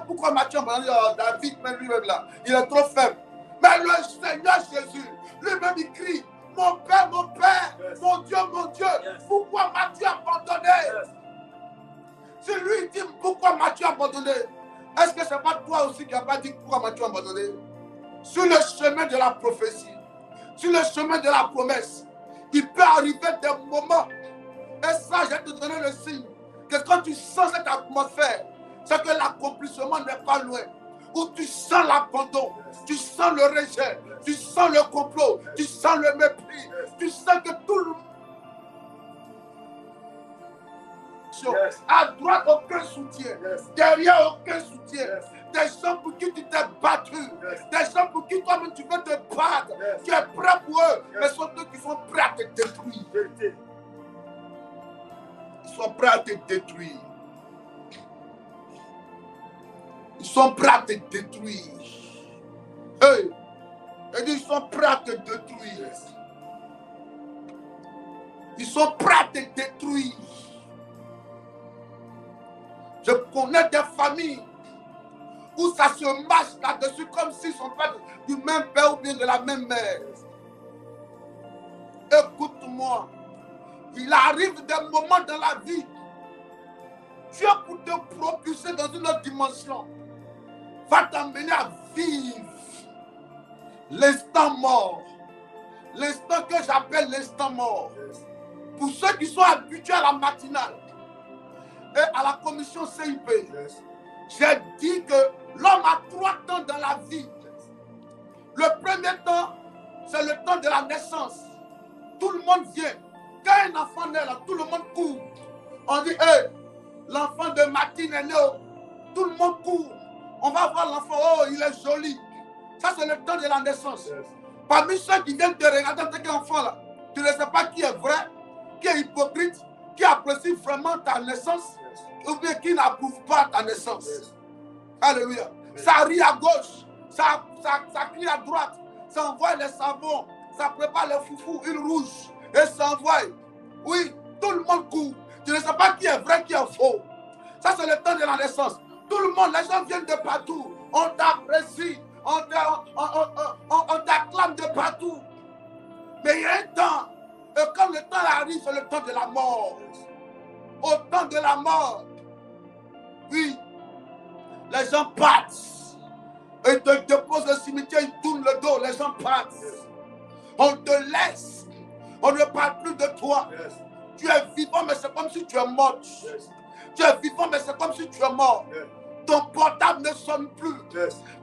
pourquoi m'as-tu abandonné? Oh, David, même lui-même là, il est trop faible. Mais le Seigneur Jésus, lui-même il crie, mon Père, mon Dieu, pourquoi m'as-tu abandonné? Si lui dit, pourquoi m'as-tu abandonné? Est-ce que ce n'est pas toi aussi qui n'as pas dit, pourquoi m'as-tu abandonné? Sur le chemin de la prophétie, sur le chemin de la promesse, il peut arriver des moments, et ça, je vais te donner le signe, que quand tu sens cette atmosphère, c'est que l'accomplissement n'est pas loin. Où tu sens l'abandon, tu sens le rejet, tu sens le complot, tu sens le mépris, tu sens que tout le monde. À droite, aucun soutien. Derrière, aucun soutien. Des gens pour qui tu t'es battu. Des gens pour qui toi-même tu veux te battre. Tu es prêt pour eux. Mais ce sont eux qui sont prêts à te détruire. Ils sont prêts à te détruire. Ils sont prêts à te détruire. Hey! Ils sont prêts à te détruire. Ils sont prêts à te détruire. Je connais des familles où ça se marche là-dessus comme s'ils ne sont pas du même père ou bien de la même mère. Écoute-moi, il arrive des moments dans la vie, Dieu pour te propulser dans une autre dimension, va t'emmener à vivre l'instant mort. L'instant que j'appelle l'instant mort. Pour ceux qui sont habitués à la matinale et à la commission CIP, j'ai dit que l'homme a 3 temps dans la vie. Le premier temps, c'est le temps de la naissance. Tout le monde vient. Quand un enfant naît là, tout le monde court. On dit, hey, l'enfant de Martine est né. Tout le monde court. On va voir l'enfant, oh, il est joli. Ça, c'est le temps de la naissance. Parmi ceux qui viennent te regarder en tant qu'enfant là, tu ne sais pas qui est vrai, qui est hypocrite, qui apprécie vraiment ta naissance, ou bien qui n'approuve pas ta naissance. Alléluia. Ça rit à gauche, ça crie à droite, ça envoie les savons, ça prépare les foufous, ils rougent, et ça envoie. Oui, tout le monde court. Tu ne sais pas qui est vrai, qui est faux. Ça, c'est le temps de la naissance. Tout le monde, les gens viennent de partout. On t'apprécie, on t'acclame de partout. Mais il y a un temps, et quand le temps arrive, c'est le temps de la mort. Au temps de la mort, oui, les gens partent. Ils te déposent au cimetière, ils tournent le dos, les gens partent. On te laisse. On ne parle plus de toi. Tu es vivant, mais c'est comme si tu es mort. Tu es vivant, mais c'est comme si tu es mort. Ton portable ne sonne plus.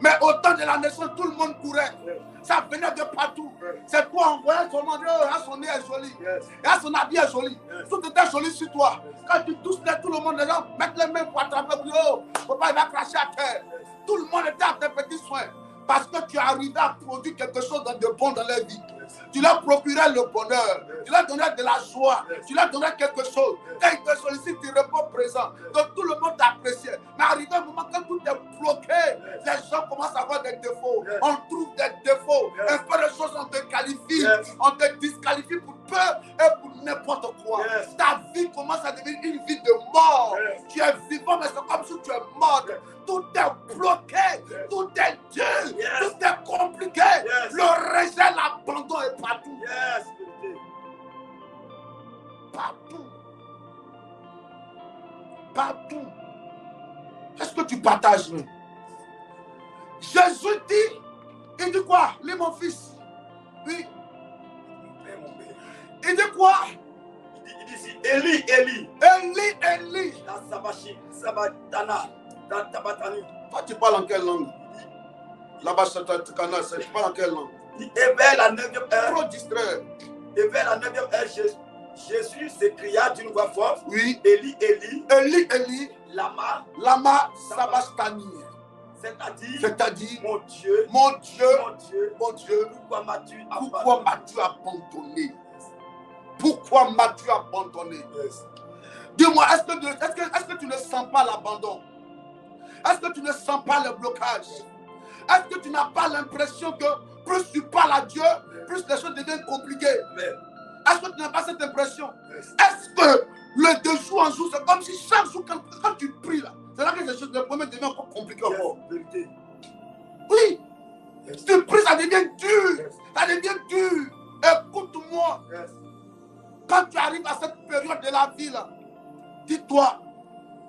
Mais au temps de la naissance, tout le monde courait. Ça venait de partout. C'est toi, on voyait son nom, son nez est joli. Et son habit est joli. Tout était joli sur toi. Quand tu touches, tout le monde, les gens mettent les mains pour attraper. Oh, papa, il va cracher à terre. Tout le monde était à tes petits soins. Parce que tu es arrivé à produire quelque chose de bon dans leur vie. Tu leur procurais le bonheur. Tu leur donnais de la joie. Tu leur donnais quelque chose. Quand ils te sollicitent, tu réponds présent. Donc tout le monde t'appréciait. Mais arrivé un moment, quand tout est bloqué, les gens commencent à avoir des défauts. On trouve des défauts. Un peu de choses, on te qualifie. On te disqualifie pour peu et pour n'importe quoi. Ta vie commence à devenir une vie de mort. Tu es vivant, mais c'est comme si tu es mort. Tout est bloqué, tout est dur, tout est compliqué. Le rejet, l'abandon est partout. Partout. Partout. Est-ce que tu partages? Jésus dit, il dit quoi? Lis mon fils. Oui. Il dit quoi? Il dit ici, Élie, Élie. Élie, Élie. La Sabatana. Toi, tu parles en quelle langue? Là-bas, tu parles en quelle langue? Et vers la 9e heure. Trop distrait. Et vers la 9e heure, Jésus s'écria d'une voix forte. Oui. Élie, Élie. Élie, Élie. Lama Sabachthani. C'est-à-dire, mon Dieu, pourquoi m'as-tu abandonné? Pourquoi m'as-tu abandonné? Dis-moi, est-ce que tu ne sens pas l'abandon? Est-ce que tu ne sens pas le blocage? Est-ce que tu n'as pas l'impression que plus tu parles à Dieu, plus les choses deviennent compliquées? Est-ce que tu n'as pas cette impression? Est-ce que le de jour en jour, c'est comme si chaque jour, quand tu pries là, c'est là que les choses, le problème devient encore compliqué encore. Oui. Tu pries, ça devient dur. Ça devient dur. Écoute-moi. Quand tu arrives à cette période de la vie là, dis-toi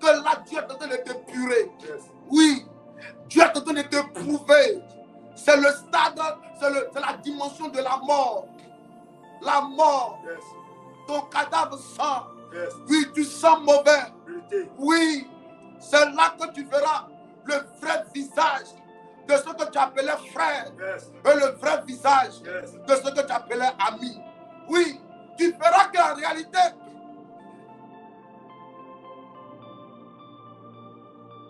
que là, Dieu est en train de t'épurer. Oui. Dieu est en train de te prouver. C'est le stade, c'est la dimension de la mort. La mort. Ton cadavre sent. Oui, tu sens mauvais. Oui. C'est là que tu verras le vrai visage de ce que tu appelais frère. Et le vrai visage de ce que tu appelais ami. Oui. Tu verras qu'en réalité,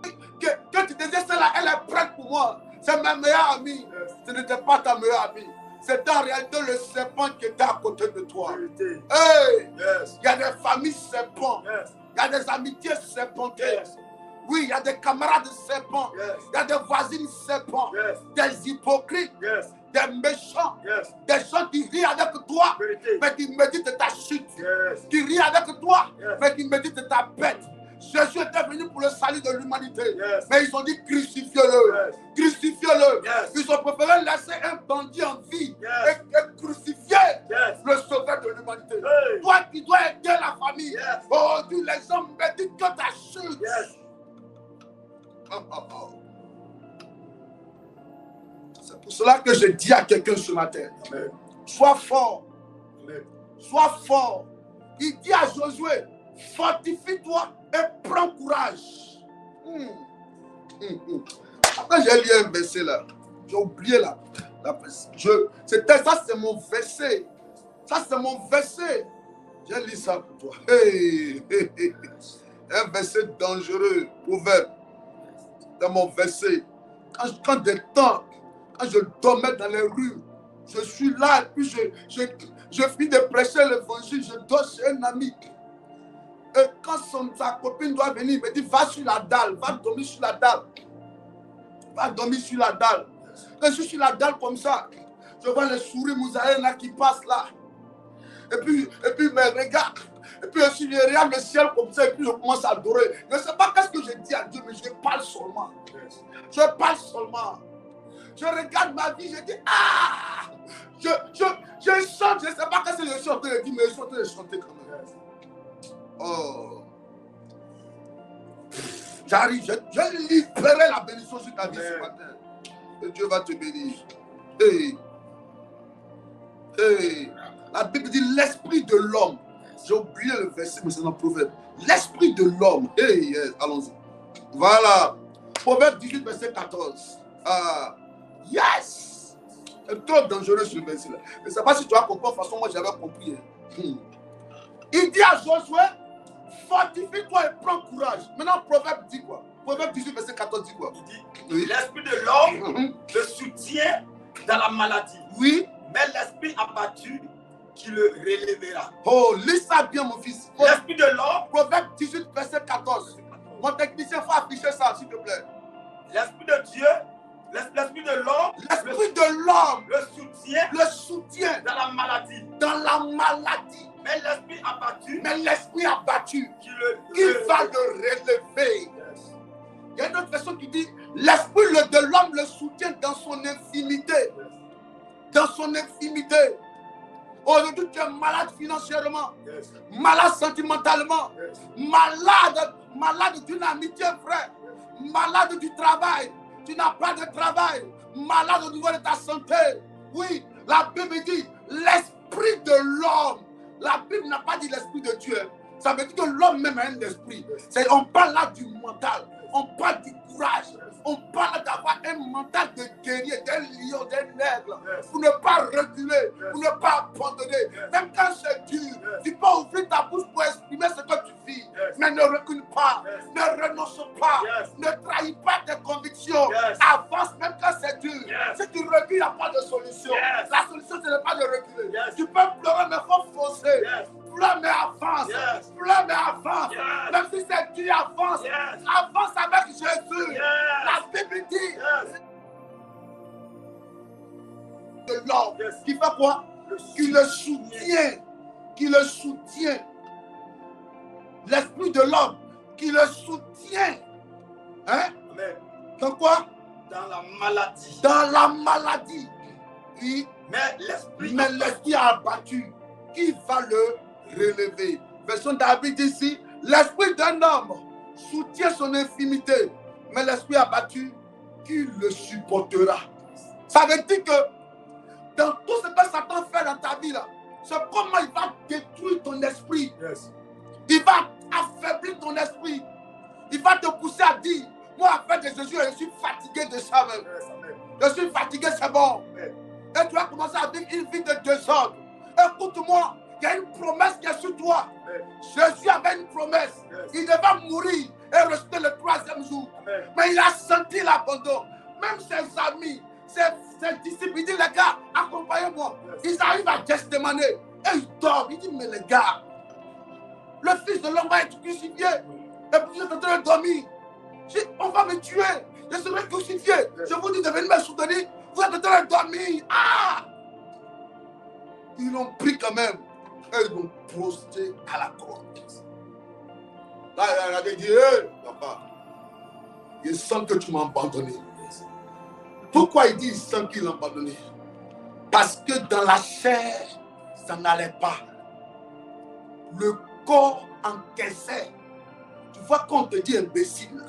que tu disais celle-là, elle est prête pour moi. C'est ma meilleure amie. Ce n'était pas ta meilleure amie. C'était en réalité le serpent qui était à côté de toi. Hey, il y a des familles serpents. Il y a des amitiés serpentées. Oui, il y a des camarades serpents. Il y a des voisines serpents. Des hypocrites. Des méchants. Des gens qui rient avec toi, mais qui méditent ta chute. Qui rient avec toi, mais qui méditent ta bête. Jésus était venu pour le salut de l'humanité. Mais ils ont dit crucifiez-le. Crucifiez-le. Ils ont préféré laisser un bandit en vie et crucifier le sauveur de l'humanité. Toi qui dois aider la famille. Aujourd'hui, les gens méditent que ta chute. C'est pour cela que je dis à quelqu'un ce matin. Sois fort. Sois fort. Il dit à Josué, fortifie-toi et prends courage. Après, j'ai lu un verset là. J'ai oublié là. C'était ça, c'est mon verset. Ça, c'est mon verset. J'ai lu ça pour toi. Un verset dangereux. Proverbe. C'est mon verset. Quand des temps, quand je dormais dans les rues, je suis là et puis je finis de prêcher l'évangile. Je dors chez un ami. Et quand sa copine doit venir, il me dit, va sur la dalle, va dormir sur la dalle. Va dormir sur la dalle. Quand je suis sur la dalle comme ça, je vois les souris moussaïennes là qui passent là. Et puis il me regarde. Et puis je regarde le ciel comme ça et puis je commence à adorer. Je ne sais pas qu'est-ce que je dis à Dieu, mais je parle seulement. Je parle seulement. Je regarde ma vie, je dis, ah! Je chante, je ne sais pas qu'est-ce que je chante, mais je suis en train de chanter quand même. Oh. J'arrive, je libérerai la bénédiction sur ta vie ce matin. Et Dieu va te bénir. Hey. Hey. La Bible dit l'esprit de l'homme. J'ai oublié le verset, mais c'est dans le Proverbe. L'esprit de l'homme. Hey, yes. Allons-y. Voilà. Proverbe 18, verset 14. Ah. Yes. C'est trop dangereux ce verset-là. Je ne sais pas si tu as compris. De toute façon, moi j'avais compris. Il dit à Josué, fortifie-toi et prends courage. Maintenant, Proverbe dit quoi? Proverbe 18, verset 14 dit quoi? Il dit, l'esprit de l'homme le soutient dans la maladie. Oui. Mais l'esprit abattu qui le relèvera. Oh, lis ça bien, mon fils. L'esprit de l'homme. Proverbe 18, verset 14. Mon technicien, il faut afficher ça, s'il te plaît. L'esprit de Dieu, l'esprit de l'homme. L'esprit de l'homme le soutient dans la maladie. Dans la maladie. Mais l'esprit abattu qui va le relever. Yes. Il y a une autre version qui dit l'esprit de l'homme le soutient dans son infimité. Yes. Dans son infimité. Aujourd'hui, tu es malade financièrement, yes. Malade sentimentalement, yes. malade d'une amitié vraie, yes. Malade du travail, tu n'as pas de travail, malade au niveau de ta santé. Oui, la Bible dit l'esprit de l'homme. La Bible n'a pas dit l'esprit de Dieu. Ça veut dire que l'homme même a un esprit. On parle là du mental. On parle du courage. On parle d'avoir un mental de guerrier, d'un lion, d'un aigle. Pour ne pas reculer, pour ne pas abandonner. Même quand c'est dur, tu peux ouvrir ta bouche pour exprimer ce que tu vis. Mais ne recule pas, ne renonce pas, ne trahis pas tes convictions. Avance même quand c'est dur. Si tu recules, il n'y a pas de solution. La solution, ce n'est pas de reculer. Tu peux pleurer, mais il faut foncer. Pleure mais avance. Pleure mais avance. Même si c'est que tu avances, avance avec Jésus. La Bible dit de l'homme qui fait quoi? Qui le soutient. Qui le soutient. L'esprit de l'homme qui le soutient. Hein? Amen. Dans quoi? Dans la maladie. Dans la maladie. Oui. Mais l'esprit a abattu. Qui va le relever? Version David ici. L'esprit d'un homme soutient son infimité. Mais l'esprit abattu, qui le supportera? Ça veut dire que dans tout ce que Satan fait dans ta vie là, c'est comment il va détruire ton esprit. Yes. Il va affaiblir ton esprit. Il va te pousser à dire, moi avec Jésus, je suis fatigué de ça même. Je suis fatigué, c'est bon. Et tu vas commencer à vivre une vie de désordre. Écoute-moi, il y a une promesse qui est sur toi. Jésus avait une promesse. Il devait mourir et rester le 3e jour. Mais il a senti l'abandon. Même ses amis, ses disciples, il dit, les gars, accompagnez-moi. Ils arrivent à Gethsémani et ils dorment. Il dit, mais les gars, le fils de l'homme va être crucifié. Et puis vous êtes en train de dormir. On va me tuer. Je serai crucifié. Je vous dis de venir me soutenir. Vous êtes en train de dormir. Ah! Ils l'ont pris quand même. Et ils l'ont posté à la croix. Là, il a dit, hey, papa, il sent que tu m'as abandonné. Pourquoi il dit il sent qu'il l'a abandonné? Parce que dans la chair, ça n'allait pas. Le corps encaissait. Tu vois quand on te dit imbécile,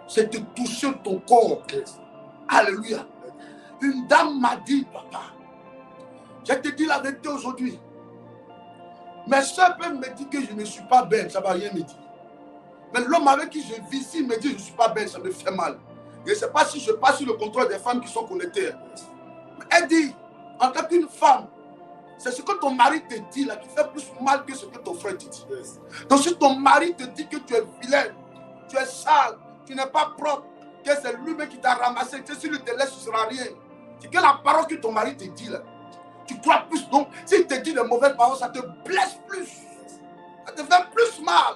c'est de toucher ton corps. Alléluia. Une dame m'a dit, papa, je te dis la vérité aujourd'hui. Mes soeurs peuvent me dire que je ne suis pas belle, ça ne va rien me dire. Mais l'homme avec qui je vis ici me dit que je ne suis pas belle, ça me fait mal. Je ne sais pas si je passe sur le contrôle des femmes qui sont connectées. Elle dit, en tant qu'une femme, c'est ce que ton mari te dit là qui fait plus mal que ce que ton frère te dit. Donc si ton mari te dit que tu es vilaine, tu es sale, tu n'es pas propre, que c'est lui-même qui t'a ramassé, que si lui te laisse, ce ne sera rien. C'est que la parole que ton mari te dit là, tu crois plus. Donc s'il te dit de mauvaises paroles, ça te blesse plus. Ça te fait plus mal.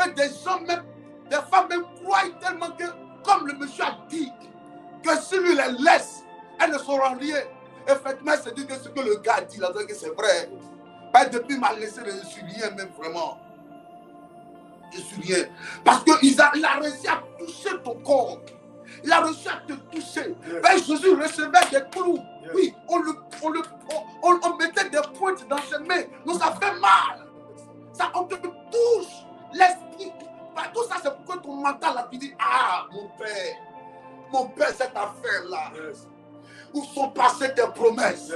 Et des gens même, des femmes même croient tellement que, comme le monsieur a dit, que si lui les laisse, elles ne sauront rien. Effectivement, c'est dit que ce que le gars a dit là, c'est vrai. Pas depuis m'a laissé, je ne suis rien même vraiment. Je suis rien. Parce qu'il a réussi à toucher ton corps. Il a réussi à te toucher. Ben, Jésus recevait des clous. Oui, on mettait des pointes dans ses mains. Donc ça fait mal. Ça, on te touche. L'esprit. Ben, tout ça, c'est pourquoi ton mental a dit, ah, mon père, cette affaire-là. Où sont passées tes promesses?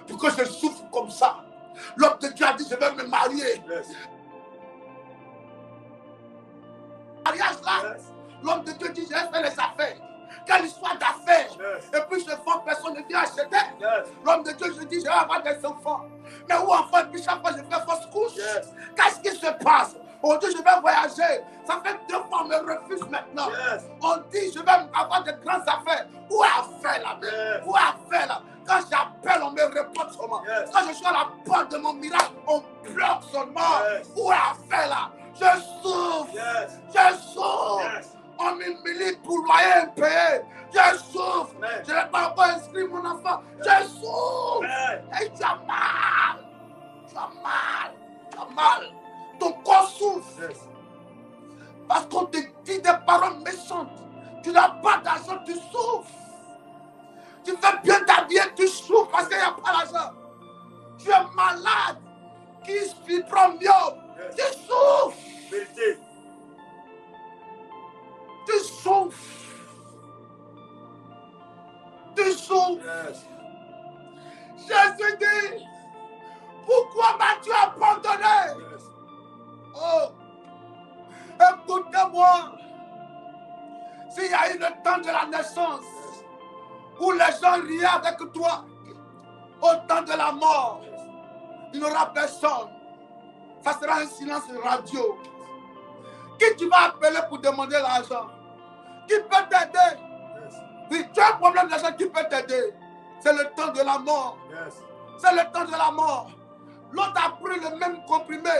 Pourquoi je souffre comme ça? L'homme de Dieu a dit, je vais me marier. Mariage là, l'homme de Dieu dit, je vais faire les affaires. Quelle histoire d'affaires. Et puis je vends, personne ne vient acheter. L'homme de Dieu, je dis, je vais avoir des enfants. Mais où enfant, et puis chaque fois je fais fausse couche. Qu'est-ce qui se passe? On dit, je vais voyager. Ça fait 2 fois, on me refuse maintenant. On dit, je vais avoir de grandes affaires. Où est affaire là? Où est affaire là? Quand j'appelle, on me répond seulement. Quand je suis à la porte de mon miracle, on bloque seulement. Où est affaire là? Je souffre. Je souffre. On m'humilie pour loyer impayé. Je souffre. Je n'ai pas encore inscrit mon enfant. Je souffre. Et tu as mal. Tu as mal. Tu as mal. Ton corps souffre. Parce qu'on te dit des paroles méchantes. Tu n'as pas d'argent, tu souffres. Tu fais bien t'habiller, tu souffres parce qu'il n'y a pas d'argent. Tu es malade. Qui prend mieux. Tu souffres. Tu souffres. Tu souffres. Jésus dit, pourquoi m'as-tu abandonné? Oh, écoutez-moi. S'il y a eu le temps de la naissance où les gens riaient avec toi, au temps de la mort, il n'y aura personne. Ça sera un silence radio. Qui tu vas appeler pour demander l'argent? Qui peut t'aider? Oui, tu as un problème d'argent, qui peut t'aider? C'est le temps de la mort. C'est le temps de la mort. L'autre a pris le même comprimé.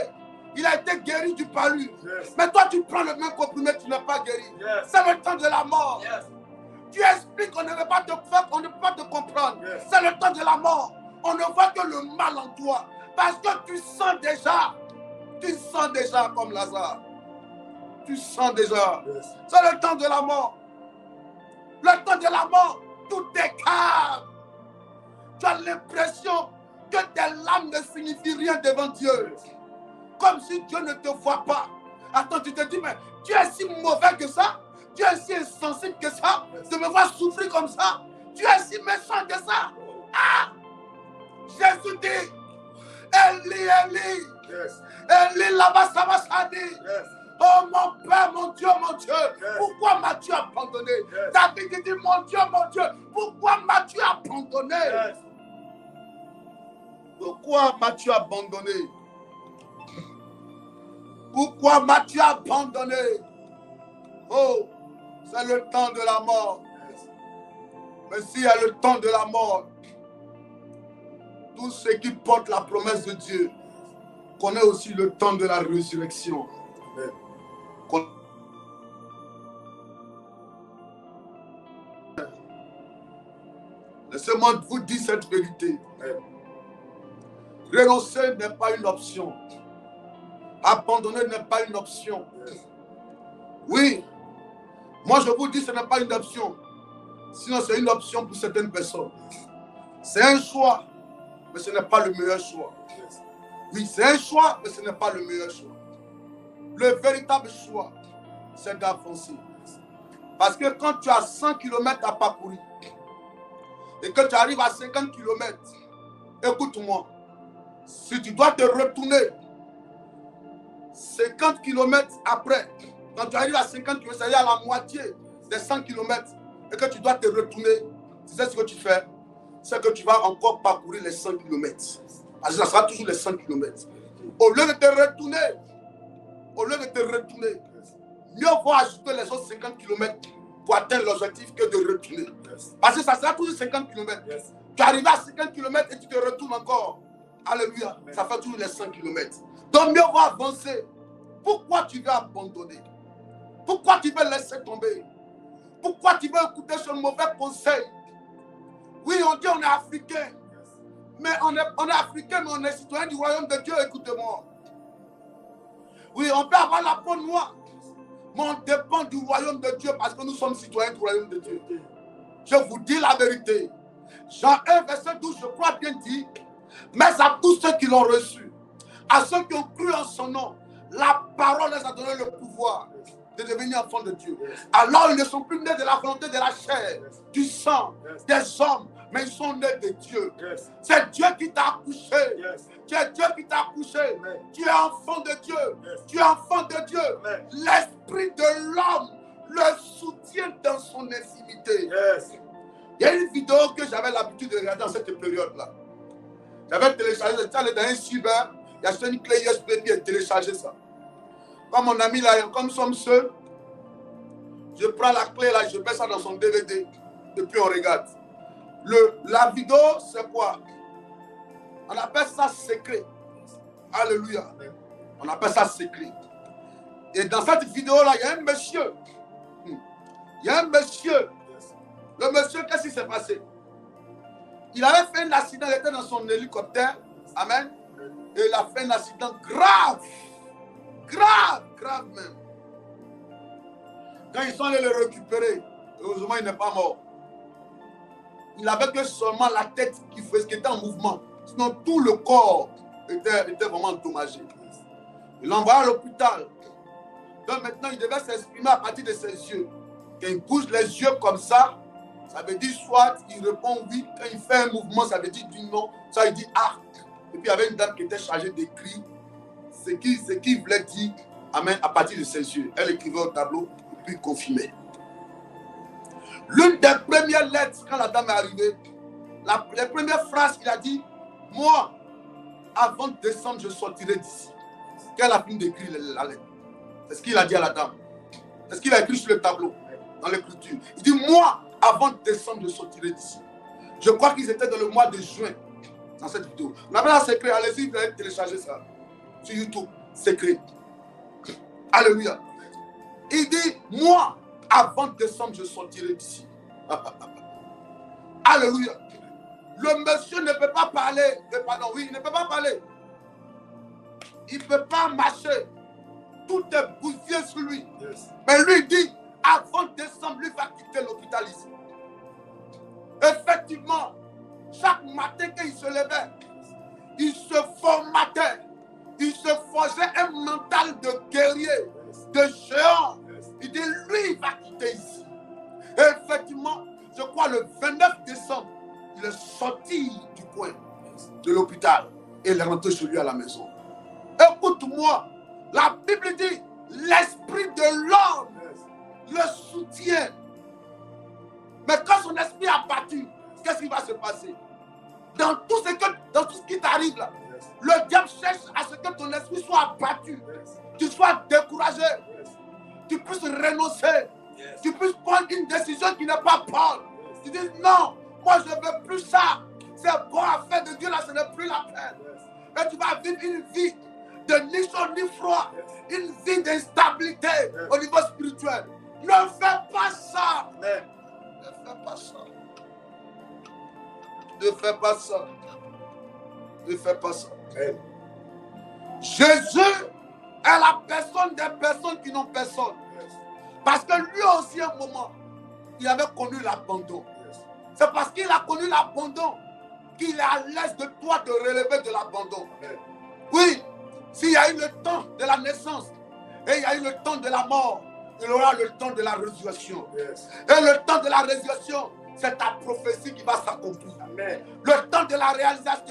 Il a été guéri du palu. Mais toi, tu prends le même comprimé, tu n'es pas guéri. C'est le temps de la mort. Tu expliques qu'on ne veut pas te faire, on ne peut pas te comprendre. C'est le temps de la mort. On ne voit que le mal en toi. Parce que tu sens déjà comme Lazare. Tu sens déjà. C'est le temps de la mort. Le temps de la mort, tout est calme. Tu as l'impression que tes larmes ne signifient rien devant Dieu. Comme si Dieu ne te voit pas. Attends, tu te dis, mais tu es si mauvais que ça? Tu es si insensible que ça? De me voir souffrir comme ça? Tu es si méchant que ça? Ah! Jésus dit, Eli, Eli, Eli, lama sabachthani. Oh mon Père, mon Dieu, pourquoi m'as-tu abandonné? David dit, mon Dieu, pourquoi m'as-tu abandonné? Pourquoi m'as-tu abandonné? Pourquoi m'as-tu abandonné? Oh, c'est le temps de la mort. Mais s'il y a le temps de la mort, tous ceux qui portent la promesse de Dieu connaissent aussi le temps de la résurrection. Laissez-moi vous dire cette vérité. Renoncer n'est pas une option. Abandonner n'est pas une option. Oui, moi je vous dis ce n'est pas une option. Sinon c'est une option pour certaines personnes. C'est un choix, mais ce n'est pas le meilleur choix. Oui, c'est un choix, mais ce n'est pas le meilleur choix. Le véritable choix, c'est d'avancer. Parce que quand tu as 100 km à parcourir et que tu arrives à 50 km, écoute-moi, si tu dois te retourner 50 km après, quand tu arrives à 50 km, c'est-à-dire à la moitié des 100 km, et que tu dois te retourner, tu sais ce que tu fais? C'est que tu vas encore parcourir les 100 km. Parce que ça sera toujours les 100 km. Au lieu de te retourner, mieux vaut ajouter les autres 50 km pour atteindre l'objectif que de retourner. Parce que ça sera toujours 50 km. Tu arrives à 50 km et tu te retournes encore. Alléluia. Ça fait toujours les 100 km. Donc mieux vaut avancer. Pourquoi tu veux abandonner? Pourquoi tu veux laisser tomber? Pourquoi tu veux écouter ce mauvais conseil? Oui, on dit on est africain. Mais on est africain, mais on est citoyen du royaume de Dieu, écoutez-moi. Oui, on peut avoir la peau noire, mais on dépend du royaume de Dieu parce que nous sommes citoyens du royaume de Dieu. Je vous dis la vérité. Jean 1, verset 12, je crois bien dit, mais à tous ceux qui l'ont reçu, à ceux qui ont cru en son nom, la parole les a donné le pouvoir de devenir enfants de Dieu. Alors ils ne sont plus nés de la volonté de la chair, du sang, des hommes, mais ils sont nés de Dieu. C'est Dieu qui t'a accouché. C'est Dieu qui t'a accouché. Tu es enfant de Dieu. Tu es enfant de Dieu. L'esprit de l'homme le soutient dans son intimité. Il y a une vidéo que j'avais l'habitude de regarder dans cette période-là. J'avais téléchargé, j'étais allé dans un cyber, j'ai acheté une clé USB et téléchargé ça. Comme mon ami là, comme nous sommes seuls, je prends la clé là, je mets ça dans son DVD, et puis on regarde. La vidéo, c'est quoi? On appelle ça secret. Alléluia. On appelle ça secret. Et dans cette vidéo-là, il y a un monsieur. Il y a un monsieur. Le monsieur, qu'est-ce qui s'est passé? Il avait fait un accident, il était dans son hélicoptère. Amen. Et il a fait un accident grave. Grave même. Quand ils sont allés le récupérer, heureusement, il n'est pas mort. Il avait que seulement la tête qui était en mouvement. Sinon, tout le corps était vraiment endommagé. Il l'a envoyé à l'hôpital. Donc maintenant, il devait s'exprimer à partir de ses yeux. Quand il bouge les yeux comme ça veut dire soit il répond oui. Quand il fait un mouvement, ça veut dire du non. Ça, il dit ah. Et puis il y avait une dame qui était chargée d'écrire ce qu'il voulait dire, amen, à partir de ses yeux. Elle écrivait au tableau et puis confirmait. L'une des premières lettres, quand la dame est arrivée, les premières phrases qu'il a dit, moi, avant décembre, je sortirai d'ici. Qu'elle a fini d'écrire la lettre. C'est ce qu'il a dit à la dame. C'est ce qu'il a écrit sur le tableau, dans l'écriture. Il dit, moi, avant décembre, je sortirai d'ici. Je crois qu'ils étaient dans le mois de juin, dans cette vidéo. On appelle ça secret, allez-y, vous allez télécharger ça sur YouTube. secret. Alléluia. Il dit, moi, avant décembre, je sortirai d'ici. Alléluia. Le monsieur ne peut pas parler. Il ne peut pas parler. Il ne peut pas marcher. Tout est bousillé sur lui. Yes. Mais lui, il dit, avant décembre, lui va quitter l'hôpital ici. Effectivement, chaque matin qu'il se levait, il se formatait. Il se forgeait un mental de guerrier, de géant. Il dit, lui, il va quitter ici. Et effectivement, je crois le 29 décembre, il est sorti du coin de l'hôpital et il est rentré chez lui à la maison. Écoute-moi, la Bible dit, l'esprit de l'homme le soutient. Mais quand son esprit a battu, qu'est-ce qui va se passer? Dans tout ce qui t'arrive là, le diable cherche à ce que ton esprit soit abattu, tu sois découragé, tu puisses renoncer, tu puisses prendre une décision qui n'est pas bonne. Tu dis non, moi je ne veux plus ça. C'est bon à faire de Dieu là, ce n'est plus la peine. Et tu vas vivre une vie de ni chaud ni froid, une vie d'instabilité au niveau spirituel. Ne fais pas ça. Ne fais pas ça. Ne fais pas ça. Ne fais pas ça. Jésus est la personne des personnes qui n'ont personne. Parce que lui aussi, à un moment, il avait connu l'abandon. C'est parce qu'il a connu l'abandon qu'il est à l'aise de toi de relever de l'abandon. Oui, s'il y a eu le temps de la naissance et il y a eu le temps de la mort, il aura le temps de la résurrection. Et le temps de la résurrection, c'est ta prophétie qui va s'accomplir. Le temps de la réalisation,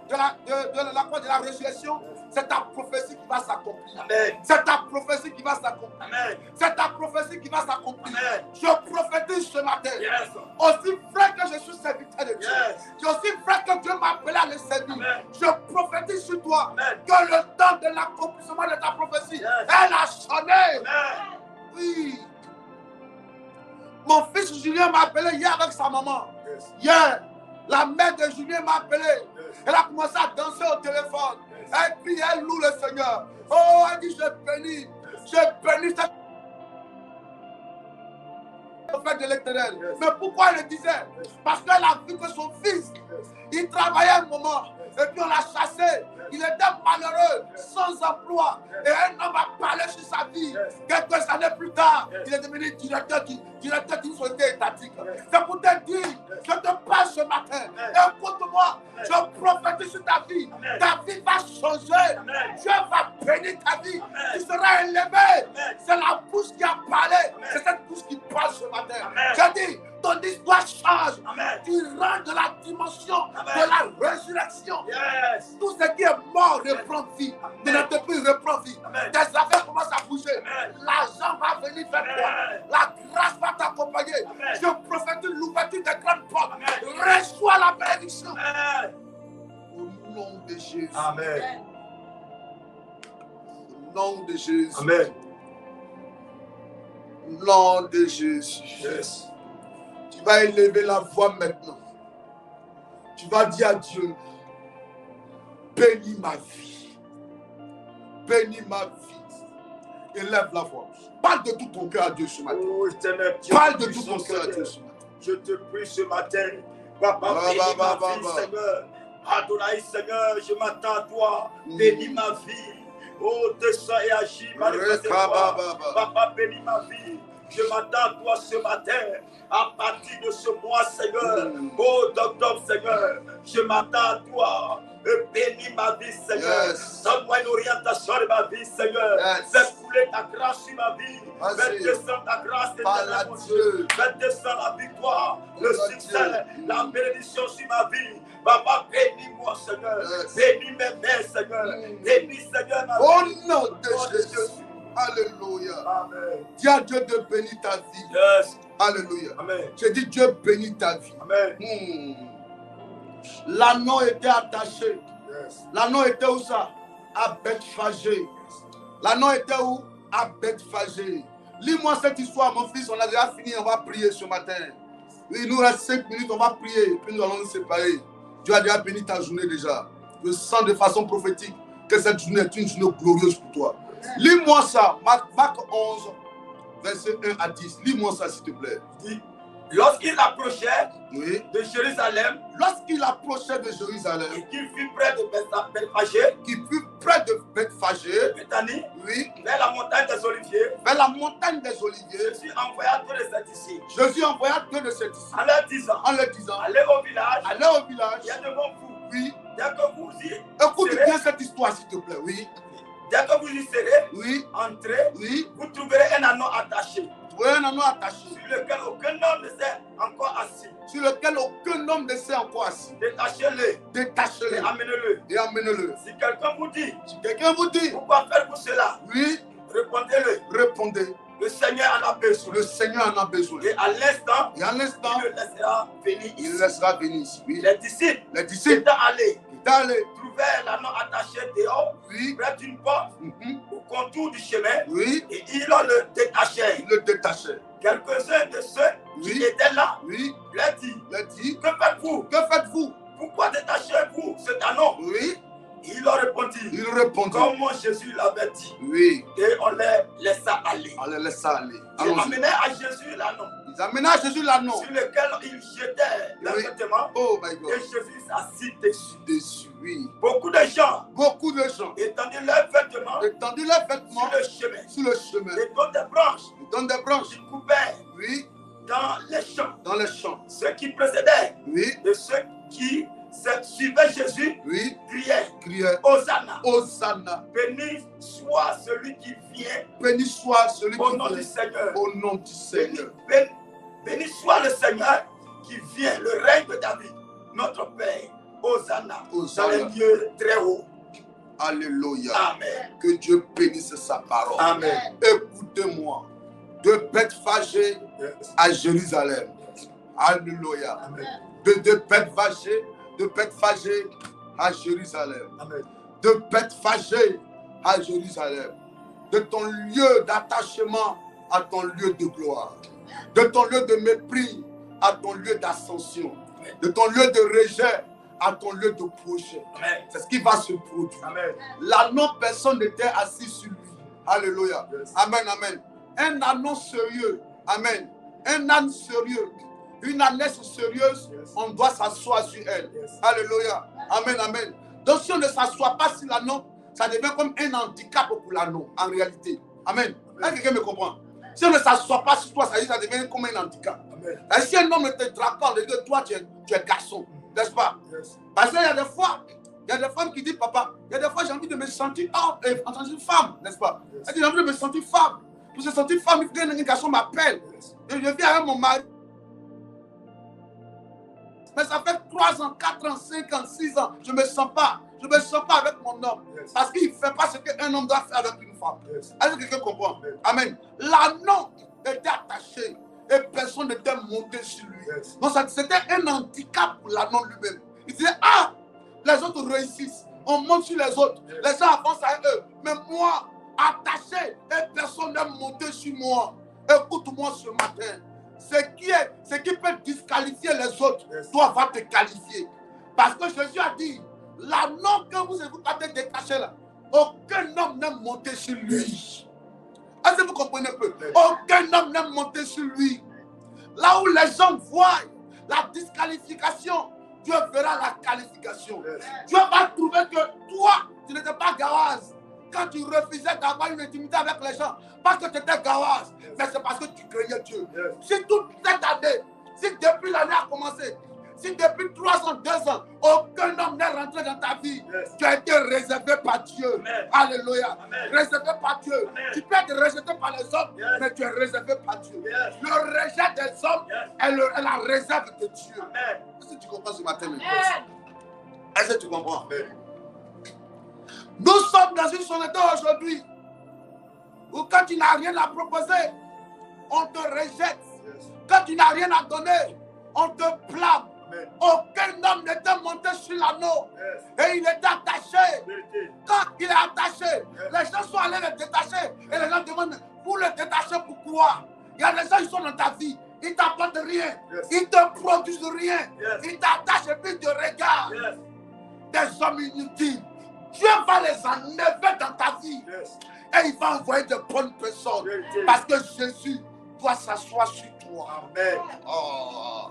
de la résurrection, c'est ta prophétie qui va s'accomplir. C'est ta prophétie qui va s'accomplir. C'est ta prophétie qui va s'accomplir. Je prophétise ce matin. Aussi vrai que je suis serviteur de Dieu, aussi vrai que Dieu m'a appelé à le servir, je prophétise sur toi que le temps de l'accomplissement de ta prophétie, elle a sonné. Oui. Mon fils Julien m'a appelé hier avec sa maman. Hier, la mère de Julien m'a appelé. Elle a commencé à danser au téléphone. Elle prie, elle loue le Seigneur. Oh, elle dit, je bénis cette prophète de l'Éternel. Mais pourquoi elle le disait? Parce qu'elle a vu que son fils, il travaillait un moment. Et puis on l'a chassé. Il était malheureux, sans emploi. Et un homme a parlé sur sa vie. Quelques années plus tard, il est devenu directeur d'une société étatique. C'est pour te dire, je te parle ce matin. Écoute-moi, je prophétise sur ta vie. Ta vie va changer. Dieu va bénir ta vie. Tu seras élevé. C'est la bouche qui a parlé. C'est cette bouche qui parle ce matin. Je dis, ton histoire change. Tu rentres de la dimension de la résurrection. Tout ce qui est mort reprend vie. De l'entreprise reprend vie. Tes affaires commencent à bouger. L'argent va venir vers toi. La grâce va t'accompagner. Je prophétise l'ouverture des grandes portes. Reçois la bénédiction. Au nom de Jésus. Amen. Au nom de Jésus. Amen. Au nom de Jésus. Yes. Tu vas élever la voix maintenant. Tu vas dire à Dieu, bénis ma vie. Bénis ma vie. Élève la voix. Parle de tout ton cœur à Dieu ce matin. Oh, parle de tout ton cœur à Dieu ce matin. Je te prie ce matin. Papa, bénis ma vie, Seigneur. Adonai, Seigneur, je m'attends à toi. Bénis ma vie. Oh, descends et agis. Papa, bénis ma vie. Je m'attends à toi ce matin. À partir de ce mois, Seigneur. Oh, d'octobre, Seigneur. Je m'attends à toi. Bénis ma vie, Seigneur. Donne-moi une orientation de ma vie, Seigneur. Fais couler ta grâce sur ma vie. Fais descendre ta grâce éternelle, mon Dieu. Fais descendre la victoire, le succès, la bénédiction sur ma vie. Papa, bénis-moi, Seigneur. Bénis mes mains, Seigneur. Bénis, Seigneur, ma vie. Au nom de Jésus. Alléluia. Amen. Dis à Dieu de bénir ta vie. Yes. Alléluia. Amen. J'ai dit Dieu bénit ta vie. Amen. L'anneau était attaché. Yes. L'anneau était où ça? À Bethphagée. L'anneau était où? À Bethphagée. Lis-moi cette histoire, mon fils. On a déjà fini. On va prier ce matin. Il nous reste 5 minutes. On va prier. Puis nous allons nous séparer. Dieu a déjà béni ta journée déjà. Je sens de façon prophétique Que cette journée est une journée glorieuse pour toi. Lis-moi ça, Marc 11, verset 1 à 10. Lis-moi ça, s'il te plaît. Lorsqu'il approchait Oui. de Jérusalem, et qu'il fut près de Bethphagée, Béthanie, oui, vers la montagne des Oliviers, Jésus envoya deux de ses disciples, en leur disant, allez au village, il y a devant vous. Oui. Dès que vous y Écoute serez, bien cette histoire, s'il te plaît. Oui. dès que vous y serez, Oui. entrez, Oui. vous trouverez un anneau attaché, Oui, un anneau attaché. sur lequel aucun homme ne s'est encore assis. Détachez-le. Détachez-le. Et amenez-le. Si quelqu'un vous dit, pourquoi faire-vous cela? Oui. Répondez-le. Répondez. Le Seigneur en a besoin. Et à l'instant, il le laissera venir ici. Oui. Les disciples étant allés, trouvèrent l'anneau attaché dehors, près d'une porte, au contour du chemin, oui. Et ils le détachèrent. Quelques-uns de ceux qui étaient là lui dit, que faites-vous? Pourquoi détachez-vous cet anneau? Oui. Il leur répondit, comme Jésus l'avait dit. Oui. Et on les laissa aller. Ils amenaient à Jésus l'anneau. Sur lequel ils jetaient leurs vêtements. Oh my God. Et Jésus s'assit dessus. Oui. Beaucoup de gens étendaient leurs vêtements sur le chemin. Et dont des branches. Ils coupaient dans les champs. Ceux qui précédaient et ceux qui suivaient Jésus criaient Hosanna. Béni soit celui qui vient au nom du Seigneur. Béni soit le Seigneur qui vient, le règne de David, notre Père. Hosanna. Dans les lieux très hauts. Alléluia. Amen. Que Dieu bénisse sa parole. Amen. Écoutez-moi. De Bethphagée à Jérusalem. Alléluia. Amen. De Bethphagée à Jérusalem. Amen. De Bethphagée à Jérusalem. De ton lieu d'attachement à ton lieu de gloire. De ton lieu de mépris à ton lieu d'ascension. De ton lieu de rejet à ton lieu de projet. C'est ce qui va se produire. Amen. Là, non, personne n'était assis sur lui. Alléluia. Yes. Amen, amen. Un annonce sérieux. Amen. Un âne sérieux. Une ânesse sérieuse, on doit s'asseoir sur elle. Alléluia. Amen, amen. Donc si on ne s'assoit pas sur l'anneau, ça devient comme un handicap pour l'anneau, en réalité. Amen. Est-ce que quelqu'un me comprend? Si on ne s'assoit pas sur toi, ça devient comme un handicap. Et si un homme ne te drague pas, on dit que toi, tu es garçon. N'est-ce pas? Parce qu'il y a des fois, il y a des femmes qui disent, papa, il y a des fois j'ai envie de me sentir en tant que femme, n'est-ce pas? Elle dit, j'ai envie de me sentir femme. Pour se sentir femme, il faut qu'un garçon m'appelle. Je viens avec mon mari. Mais ça fait 3 ans, 4 ans, 5 ans, 6 ans, je ne me sens pas. Je ne me sens pas avec mon homme. Parce qu'il ne fait pas ce qu'un homme doit faire avec une femme. Est-ce que quelqu'un comprend? Amen. L'anneau était attaché et personne n'était monté sur lui. Donc c'était un handicap pour l'anneau lui-même. Il disait, ah, les autres réussissent. On monte sur les autres. Les gens avancent à eux. Mais moi, attaché et personne n'est monté sur moi. Écoute-moi ce matin. Ce qui peut disqualifier les autres, toi va te qualifier. Parce que Jésus a dit, l'anneau que vous avez détaché là, aucun homme n'est monté sur lui. Est-ce que vous comprenez un peu? Aucun homme n'est monté sur lui. Là où les gens voient la disqualification, Dieu verra la qualification. Dieu va trouver que toi, tu n'étais pas Gawaz. Quand tu refusais d'avoir une intimité avec les gens, pas que tu étais Gawaz, mais c'est parce que tu craignais Dieu. Si toute cette année, si depuis l'année a commencé, si depuis 3 ans, 2 ans, aucun homme n'est rentré dans ta vie, tu as été réservé par Dieu. Alléluia. Réservé par Dieu. Tu peux être rejeté par les hommes, mais tu es réservé par Dieu. Le rejet des hommes est la réserve de Dieu. Est-ce que tu comprends ce matin? Est-ce que tu comprends? Nous sommes dans une société aujourd'hui où quand tu n'as rien à proposer, on te rejette. Quand tu n'as rien à donner, on te blâme. Aucun homme n'était monté sur l'anneau et il était attaché. Quand il est attaché, les gens sont allés le détacher et les gens demandent, vous le détachez pourquoi? Il y a des gens qui sont dans ta vie, ils ne t'apportent rien, ils ne te produisent rien, ils t'attachent et puis ils te regardent. Des hommes inutiles. Dieu va les enlever dans ta vie. Et il va envoyer de bonnes personnes. Parce que Jésus doit s'asseoir sur toi. Amen. Oh.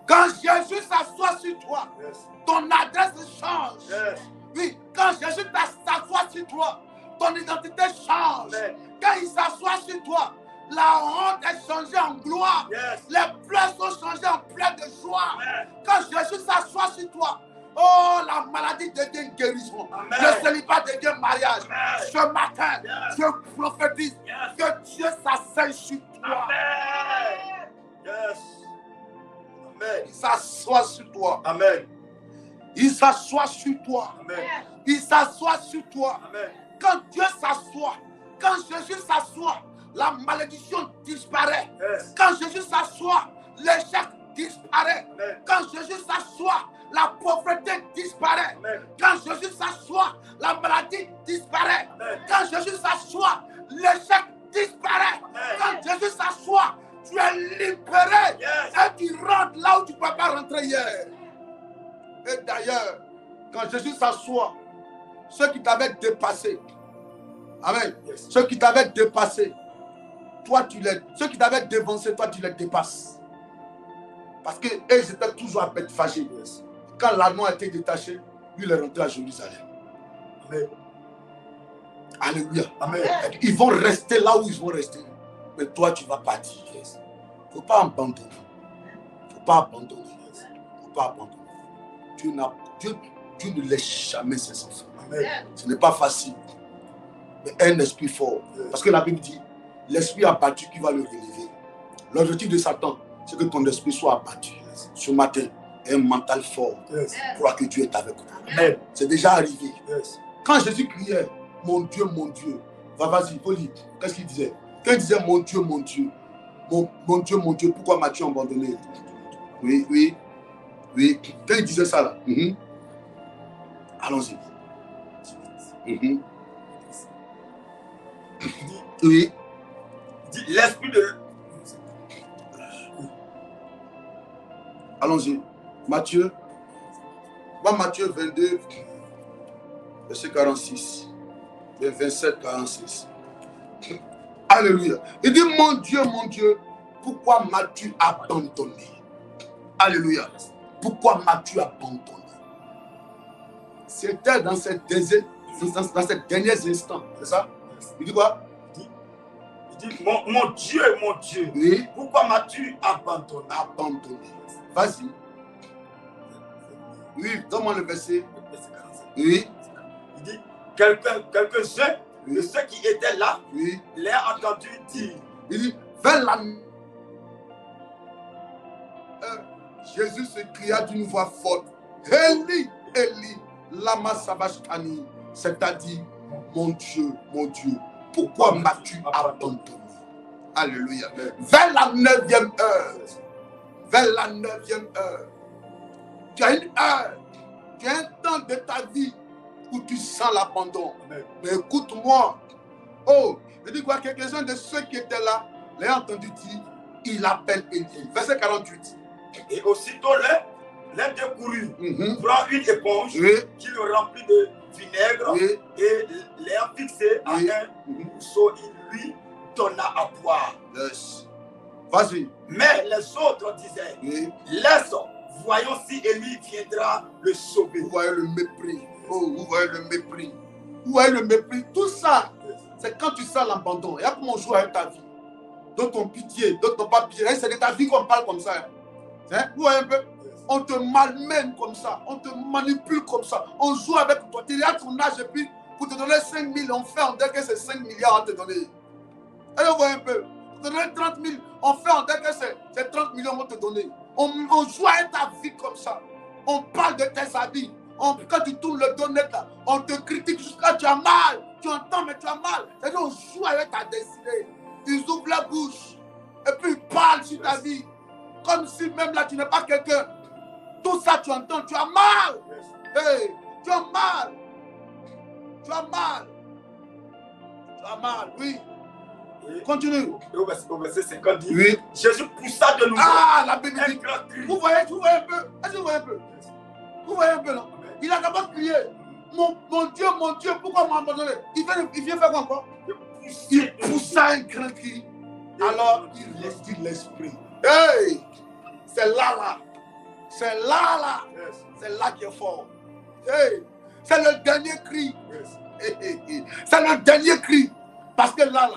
Quand Jésus s'assoit sur toi, ton adresse change. Oui, quand Jésus s'assoit sur toi, ton identité change. Quand il s'assoit sur toi, la honte est changée en gloire. Les pleurs sont changées en pleurs de joie. Quand Jésus s'assoit sur toi, oh, la maladie devient guérison. Le célibat devient mariage. Ce matin, je prophétise que Dieu s'asseye sur toi. Amen. Il s'assoit sur toi. Amen. Il s'assoit sur toi. Amen. Il s'assoit sur toi. Amen. Quand Dieu s'assoit, quand Jésus s'assoit, la malédiction disparaît. Quand Jésus s'assoit, l'échec disparaît. Quand Jésus s'assoit, la pauvreté disparaît. Quand Jésus s'assoit, la maladie disparaît. Quand Jésus s'assoit, l'échec disparaît. Quand Jésus s'assoit, tu es libéré. Et tu rentres là où tu ne peux pas rentrer hier. Et d'ailleurs, quand Jésus s'assoit, ceux qui t'avaient dépassé, amen, ceux qui t'avaient dépassé, toi tu les, ceux qui t'avaient dévancé, toi tu les dépasses. Parce qu'ils étaient toujours à Bethphagée. Quand l'agneau a été détaché, lui il est rentré à Jérusalem. Amen. Alléluia. Amen. Ils vont rester là où ils vont rester. Mais toi tu vas partir. Il ne faut pas abandonner. Il ne faut pas abandonner. Il ne faut pas abandonner. Dieu ne laisse jamais ses enfants. Amen. Ce n'est pas facile. Mais un esprit fort. Parce que la Bible dit, l'esprit abattu qui va le relever. L'objectif de Satan, c'est que ton esprit soit abattu. Ce matin, un mental fort. Crois que Dieu est avec toi. C'est déjà arrivé. Quand Jésus criait, mon Dieu, vas-y, faut lire. Qu'est-ce qu'il disait? Quand il disait, mon Dieu, mon Dieu, pourquoi m'as-tu abandonné? Oui. Quand il disait ça là, allons-y. Oui. L'esprit de... Allons-y. Matthieu 22, verset 46. 27, 46. Alléluia. Il dit, mon Dieu, pourquoi m'as-tu abandonné? Alléluia. Pourquoi m'as-tu abandonné? C'était dans ces derniers instants. C'est ça? Il dit quoi? Il dit, mon Dieu, oui. Pourquoi m'as-tu abandonné? Vas-y. Oui, donne-moi le verset. Oui. Il dit, quelques-uns de ceux qui étaient là, oui, l'ont entendu dire. Il dit, vers la... Jésus se cria d'une voix forte, Eli, Eli, lama sabachthani, c'est-à-dire, mon Dieu, pourquoi m'as-tu abandonné? Alléluia. Vers la 9e heure, tu as une heure, tu as un temps de ta vie où tu sens l'abandon. Mais écoute-moi, je dis quoi, quelques-uns de ceux qui étaient là, l'ont entendu dire, il appelle Eli. Verset 48. Et aussitôt l'un décourut, prend une éponge qui le remplit de vinaigre et l'a fixé à un mousseau, il lui donna à boire. Vas-y. Mais les autres disaient, laisse, voyons si Élie viendra le sauver. Vous voyez le mépris. Vous voyez le mépris. Vous voyez le mépris. Tout ça, c'est quand tu sens l'abandon. Il y a comment on joue avec ta vie. D'autres ont pitié, d'autres n'ont pas pitié. C'est de ta vie qu'on parle comme ça. Vous voyez un peu? On te malmène comme ça. On te manipule comme ça. On joue avec toi. Tu es à ton âge et puis pour te donner 5 000, on fait en dire que c'est 5 milliards à te donner. Et vous voyez un peu? Pour te donner 30 000, on fait en dire que c'est 30 millions qu'on te donner. On joue avec ta vie comme ça. On parle de tes habits. Quand tu tournes le dos net là, on te critique jusqu'à tu as mal. Tu entends, mais tu as mal. C'est-à-dire on joue avec ta destinée. Ils ouvrent la bouche et puis ils parlent sur ta vie. Comme si même là tu n'es pas quelqu'un. Tout ça tu entends, tu as mal. Hey, tu as mal. Tu as mal. Tu as mal, oui. Continue. Au verset 50 dit, oui. Jésus poussa de nouveau. Ah, la Bible dit. Vous voyez un peu? Est-ce que vous voyez un peu? Vous voyez un peu, non? Il a d'abord crié. mon Dieu, pourquoi m'a abandonné? Il vient faire quoi encore? Il poussa un grand cri. Alors, il laisse l'esprit. Hey! C'est là. C'est là. C'est là qui est fort. Hey! C'est le dernier cri. C'est le dernier cri. Parce que là,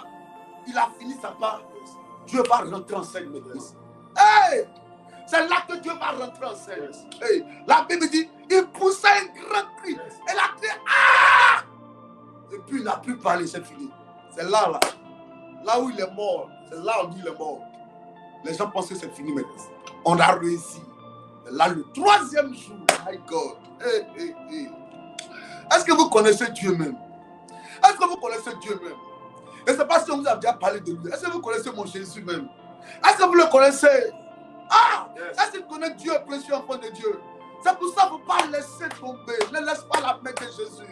il a fini sa part. Dieu va rentrer en scène maintenant. Hey! C'est là que Dieu va rentrer en scène. Hey! La Bible dit, il poussa un grand cri. Elle a crié, ah! Et puis il n'a plus parlé, c'est fini. C'est là. Là où il est mort. C'est là où il est mort. Les gens pensent que c'est fini maintenant. On a réussi. Là, le troisième jour, my God. Hey. Est-ce que vous connaissez Dieu même? Est-ce que vous connaissez Dieu même? Et c'est pas si on vous a déjà parlé de lui. Est-ce que vous connaissez mon Jésus même? Est-ce que vous le connaissez? Ah! Est-ce que vous connaissez Dieu, précieux enfant de Dieu? C'est pour ça qu'il ne faut pas laisser tomber. Ne laisse pas la main de Jésus.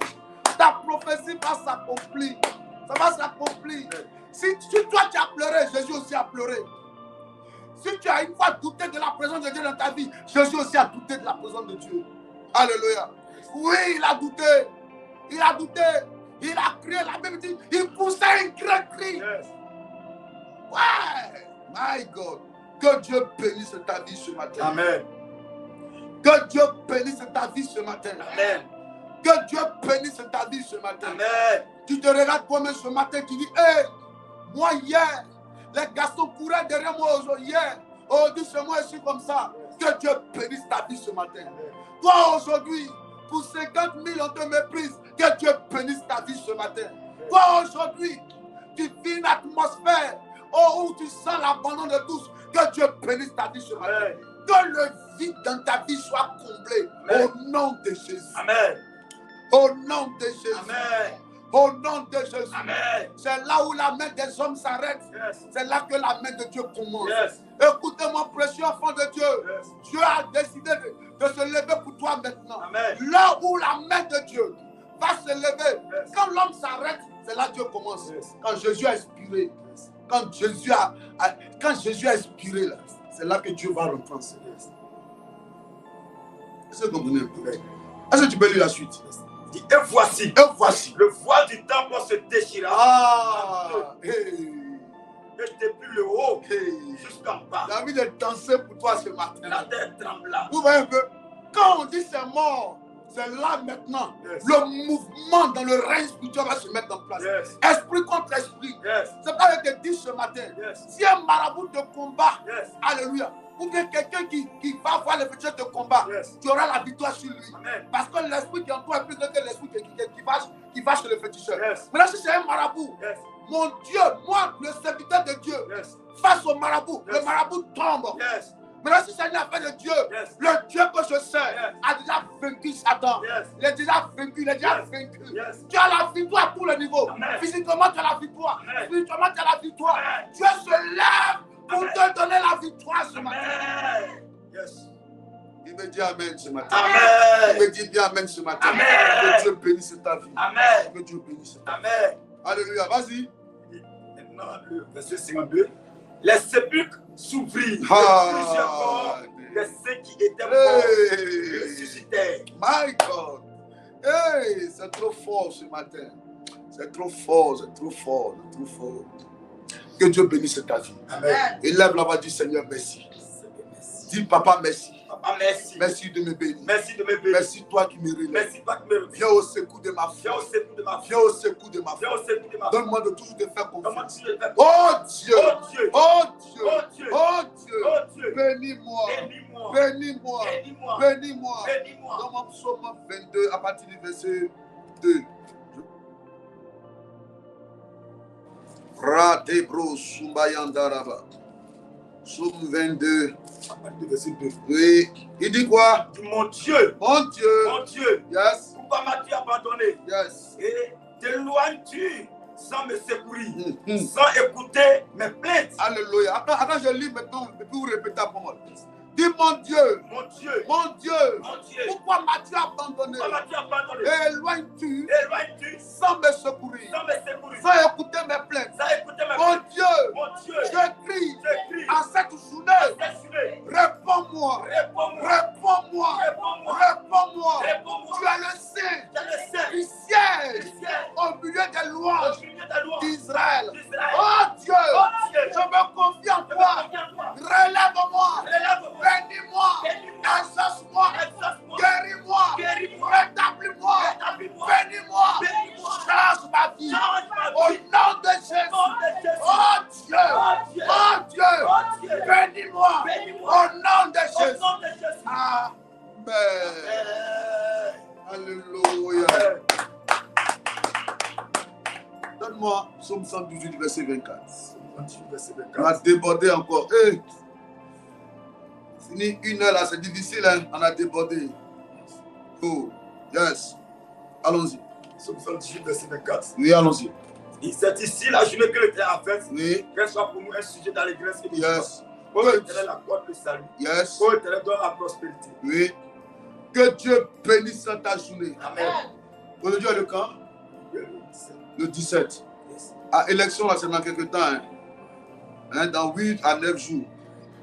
Ta prophétie va s'accomplir. Ça va s'accomplir. Si toi tu as pleuré, Jésus aussi a pleuré. Si tu as une fois douté de la présence de Dieu dans ta vie, Jésus aussi a douté de la présence de Dieu. Alléluia. Oui, il a douté. Il a douté. Il a crié. La Bible dit, il poussait un grand cri. Ouais. My God. Que Dieu bénisse ta vie ce matin. Amen. Que Dieu bénisse ta vie ce matin. Amen. Que Dieu bénisse ta vie ce matin. Amen. Tu te regardes toi-même ce matin, tu dis, hé, moi hier, les garçons couraient derrière moi aujourd'hui. Hier, aujourd'hui, c'est moi, je suis comme ça. Que Dieu bénisse ta vie ce matin. Toi aujourd'hui, pour 50 000, on te méprise. Que Dieu bénisse ta vie ce matin. Toi aujourd'hui, tu vis une atmosphère où tu sens l'abandon de tous. Que Dieu bénisse ta vie ce matin. Amen. Que le vide dans ta vie soit comblé. Amen. Au nom de Jésus. Amen. Au nom de Jésus. Amen. Au nom de Jésus. Amen. C'est là où la main des hommes s'arrête. Yes. C'est là que la main de Dieu commence. Yes. Écoutez mon précieux enfant de Dieu. Yes. Dieu a décidé de se lever pour toi maintenant. Amen. Là où la main de Dieu va se lever. Yes. Quand l'homme s'arrête, c'est là que Dieu commence. Yes. Quand Jésus a expiré. Yes. Quand Jésus a expiré, là, c'est là que Dieu va rentrer en scène. Yes. Est-ce que vous comprenez un peu? Est-ce que tu peux lire la suite? Dit, et voici. Le voile du temple se déchira. Ah! Hey. Et depuis le haut jusqu'en bas. J'ai envie de danser pour toi ce matin. La terre trembla. Vous voyez un peu? Quand on dit c'est mort, c'est là maintenant. Yes. Le mouvement dans le règne spirituel va se mettre en place. Yes. Esprit contre esprit. Yes. C'est pas que je te dis ce matin. Yes. Si un marabout te combat, Yes. alléluia, ou bien quelqu'un qui va voir le féticheur de combat, Yes. tu auras la victoire sur lui. Amen. Parce que l'esprit qui est en toi est plus grand que l'esprit qui va chez le féticheur. Yes. Maintenant, si c'est un marabout, Yes. mon Dieu, moi, le serviteur de Dieu, Yes. face au marabout, Yes. le marabout tombe. Yes. Maintenant, si c'est une affaire de Dieu, Yes. le Dieu que je sers Yes. a déjà vaincu Satan. Yes. Il est déjà vaincu, il est déjà Yes. vaincu. Yes. Tu as la victoire à tous les niveaux. Amen. Physiquement, tu as la victoire. Amen. Spirituellement, tu as la victoire. Amen. Dieu se lève pour Amen. te donner la victoire ce matin. Amen. Yes. Il me dit Amen ce matin. Amen. Il me dit bien Amen ce matin. Amen. Que Dieu bénisse ta vie. Amen. Que Dieu bénisse ta vie. Amen. Alléluia. Vas-y. Maintenant, le verset 52. Les sépulcres s'ouvrirent. Ah. Plusieurs corps de ceux qui étaient morts Hey. ressuscitèrent. My God. Hey, c'est trop fort ce matin. C'est trop fort, c'est trop fort, c'est trop fort. Que Dieu bénisse ta vie. Amen. Élève la voix du Seigneur, merci. Dis papa, merci. Papa, merci. Merci de me bénir. Merci de me bénir. Merci toi qui me relèves. Merci toi qui me relèves. Viens au secours de ma Viens au foi. secours de ma Viens foi. au secours de ma Viens au foi. secours de ma foi. Donne-moi de toujours te faire Comment confiance. tu le fais? Oh Dieu. Oh Dieu. Oh Dieu. Oh Dieu. Oh Dieu. Oh Dieu. Bénis-moi. Bénis-moi. Bénis-moi. Bénis-moi. Bénis-moi. Bénis-moi. Dans mon psaume 22, à partir du verset 2. Radebro Sumbayandaraba. Psaume 22. À partir du verset 2. Oui. Il dit quoi? Mon Dieu. Mon Dieu. Mon Dieu. Yes. Pourquoi m'as-tu abandonné? Yes. Et t'éloignes-tu sans me secourir, Mhm. sans écouter mes plaintes? Alléluia. Attends, je lis maintenant et puis vous répétez après moi. Dis mon Dieu. Mon Dieu. Mon Dieu. Mon Dieu. Pourquoi m'as-tu abandonné? Pourquoi m'as-tu abandonné? Éloignes-tu Éloignes-tu sans me secourir, sans me secourir, sans écouter mes plaintes? sans écouter mes Mon plaintes? Dieu, Mon Dieu. je crie Je crie. en cette journée. Assassiné. Réponds-moi. Réponds-moi. Réponds-moi. Réponds-moi. Réponds-moi. Réponds-moi. Tu es le Saint. Je le sais. Donne-moi Psaume 118, verset 24. 118, verset On a 24. débordé encore. Hey. Fini 1 heure là, c'est difficile, hein? On a débordé. Oh, yes. Allons-y. Psaume 118, verset 24. Oui, allons-y. C'est ici la journée que l'Éternel a faite. Oui. Qu'elle soit pour nous un sujet d'allégresse et de Yes. joie. Oh, l'Éternel accorde le salut. Yes. Oh, l'Éternel donne la prospérité. Oui. Que Dieu bénisse ta journée. Amen. Aujourd'hui, le camp? Le 17. Yes. À élection, là, c'est dans quelques temps. Hein, dans 8 à 9 jours.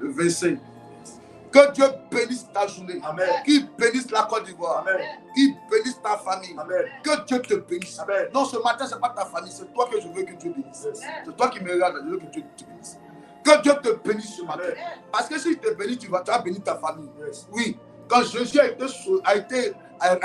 Le 25. Que Dieu bénisse ta journée. Amen. Qu'il bénisse la Côte d'Ivoire. Amen. Qu'il bénisse ta famille. Amen. Que Dieu te bénisse. Amen. Non, ce matin, ce n'est pas ta famille. C'est toi que je veux que Dieu bénisse. Yes. C'est toi qui me regardes. Je veux que Dieu te bénisse. Que Dieu te bénisse ce matin. Amen. Parce que s'il te bénit, tu vas bénir ta famille. Yes. Oui. Quand Jésus a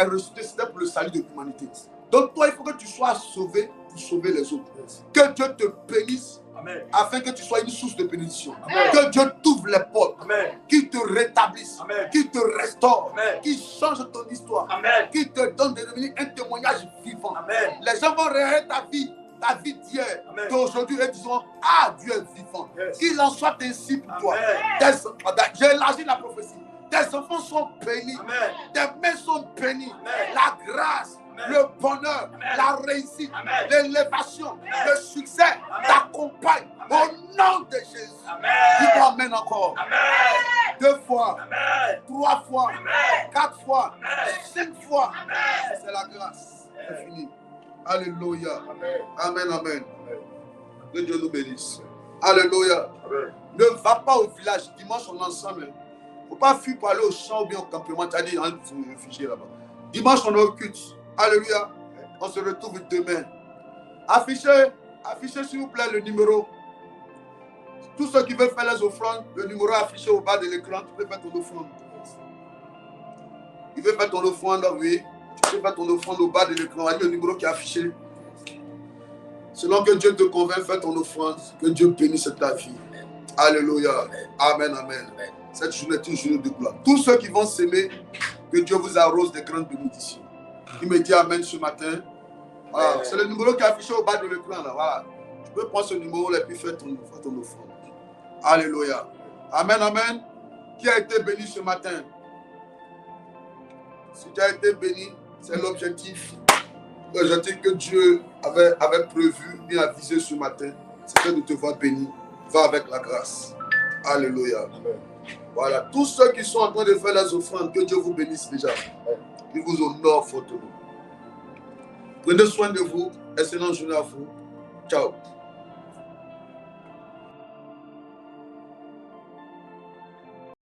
ressuscité, c'était pour le salut de l'humanité. Donc toi, il faut que tu sois sauvé pour sauver les autres. Yes. Que Dieu te bénisse. Amen. Afin que tu sois une source de bénédiction. Amen. Que Dieu t'ouvre les portes. Amen. Qu'il te rétablisse. Amen. Qu'il te restaure. Amen. Qu'il change ton histoire. Amen. Qu'il te donne de devenir un témoignage vivant. Amen. Les gens vont regarder ta vie d'hier, Amen. d'aujourd'hui, et disons, ah, Dieu est vivant. Yes. Qu'il en soit ainsi pour toi. Amen. J'ai élargi la prophétie. Tes enfants sont bénis. Amen. Tes mains sont bénies. Amen. La grâce, Amen. le bonheur, Amen. la réussite, Amen. l'élévation, Amen. le succès Amen. t'accompagne Amen. au nom de Jésus. Amen. Dis-moi amen encore. Amen. 2 fois, Amen. 3 fois, Amen. 4 fois, Amen. 5 fois. Amen. C'est la grâce. C'est Amen. fini. Alléluia. Amen. Amen, amen. Amen. Que Dieu nous bénisse. Alléluia. Amen. Ne va pas au village. Dimanche, on est ensemble. Il ne faut pas fuir pour aller au champ ou bien au campement. Tu as dit, on se réfugier là-bas. Dimanche, on est au culte. Alléluia. On se retrouve demain. Affichez s'il vous plaît le numéro. Tous ceux qui veulent faire les offrandes, le numéro est affiché au bas de l'écran. Tu peux faire ton offrande. Tu veux faire ton offrande, oui. Tu peux faire ton offrande au bas de l'écran. Le numéro qui est affiché. Selon que Dieu te convainc, fais ton offrande. Que Dieu bénisse ta vie. Alléluia. Amen, amen. Cette journée est une journée de gloire. Tous ceux qui vont s'aimer, que Dieu vous arrose de grandes bénédictions. Qui me dit amen ce matin. Voilà. C'est le numéro qui est affiché au bas de l'écran. Voilà. Tu peux prendre ce numéro et puis faire ton offrande. Alléluia. Amen, amen. Qui a été béni ce matin? Si tu as été béni, c'est l'objectif. L'objectif que Dieu avait prévu, bien avisé ce matin, c'était de te voir béni. Va avec la grâce. Alléluia. Amen. Voilà. Tous ceux qui sont en train de faire les offrandes, que Dieu vous bénisse déjà. Il vous honore fortement. Prenez soin de vous. Excellente journée à vous. Ciao.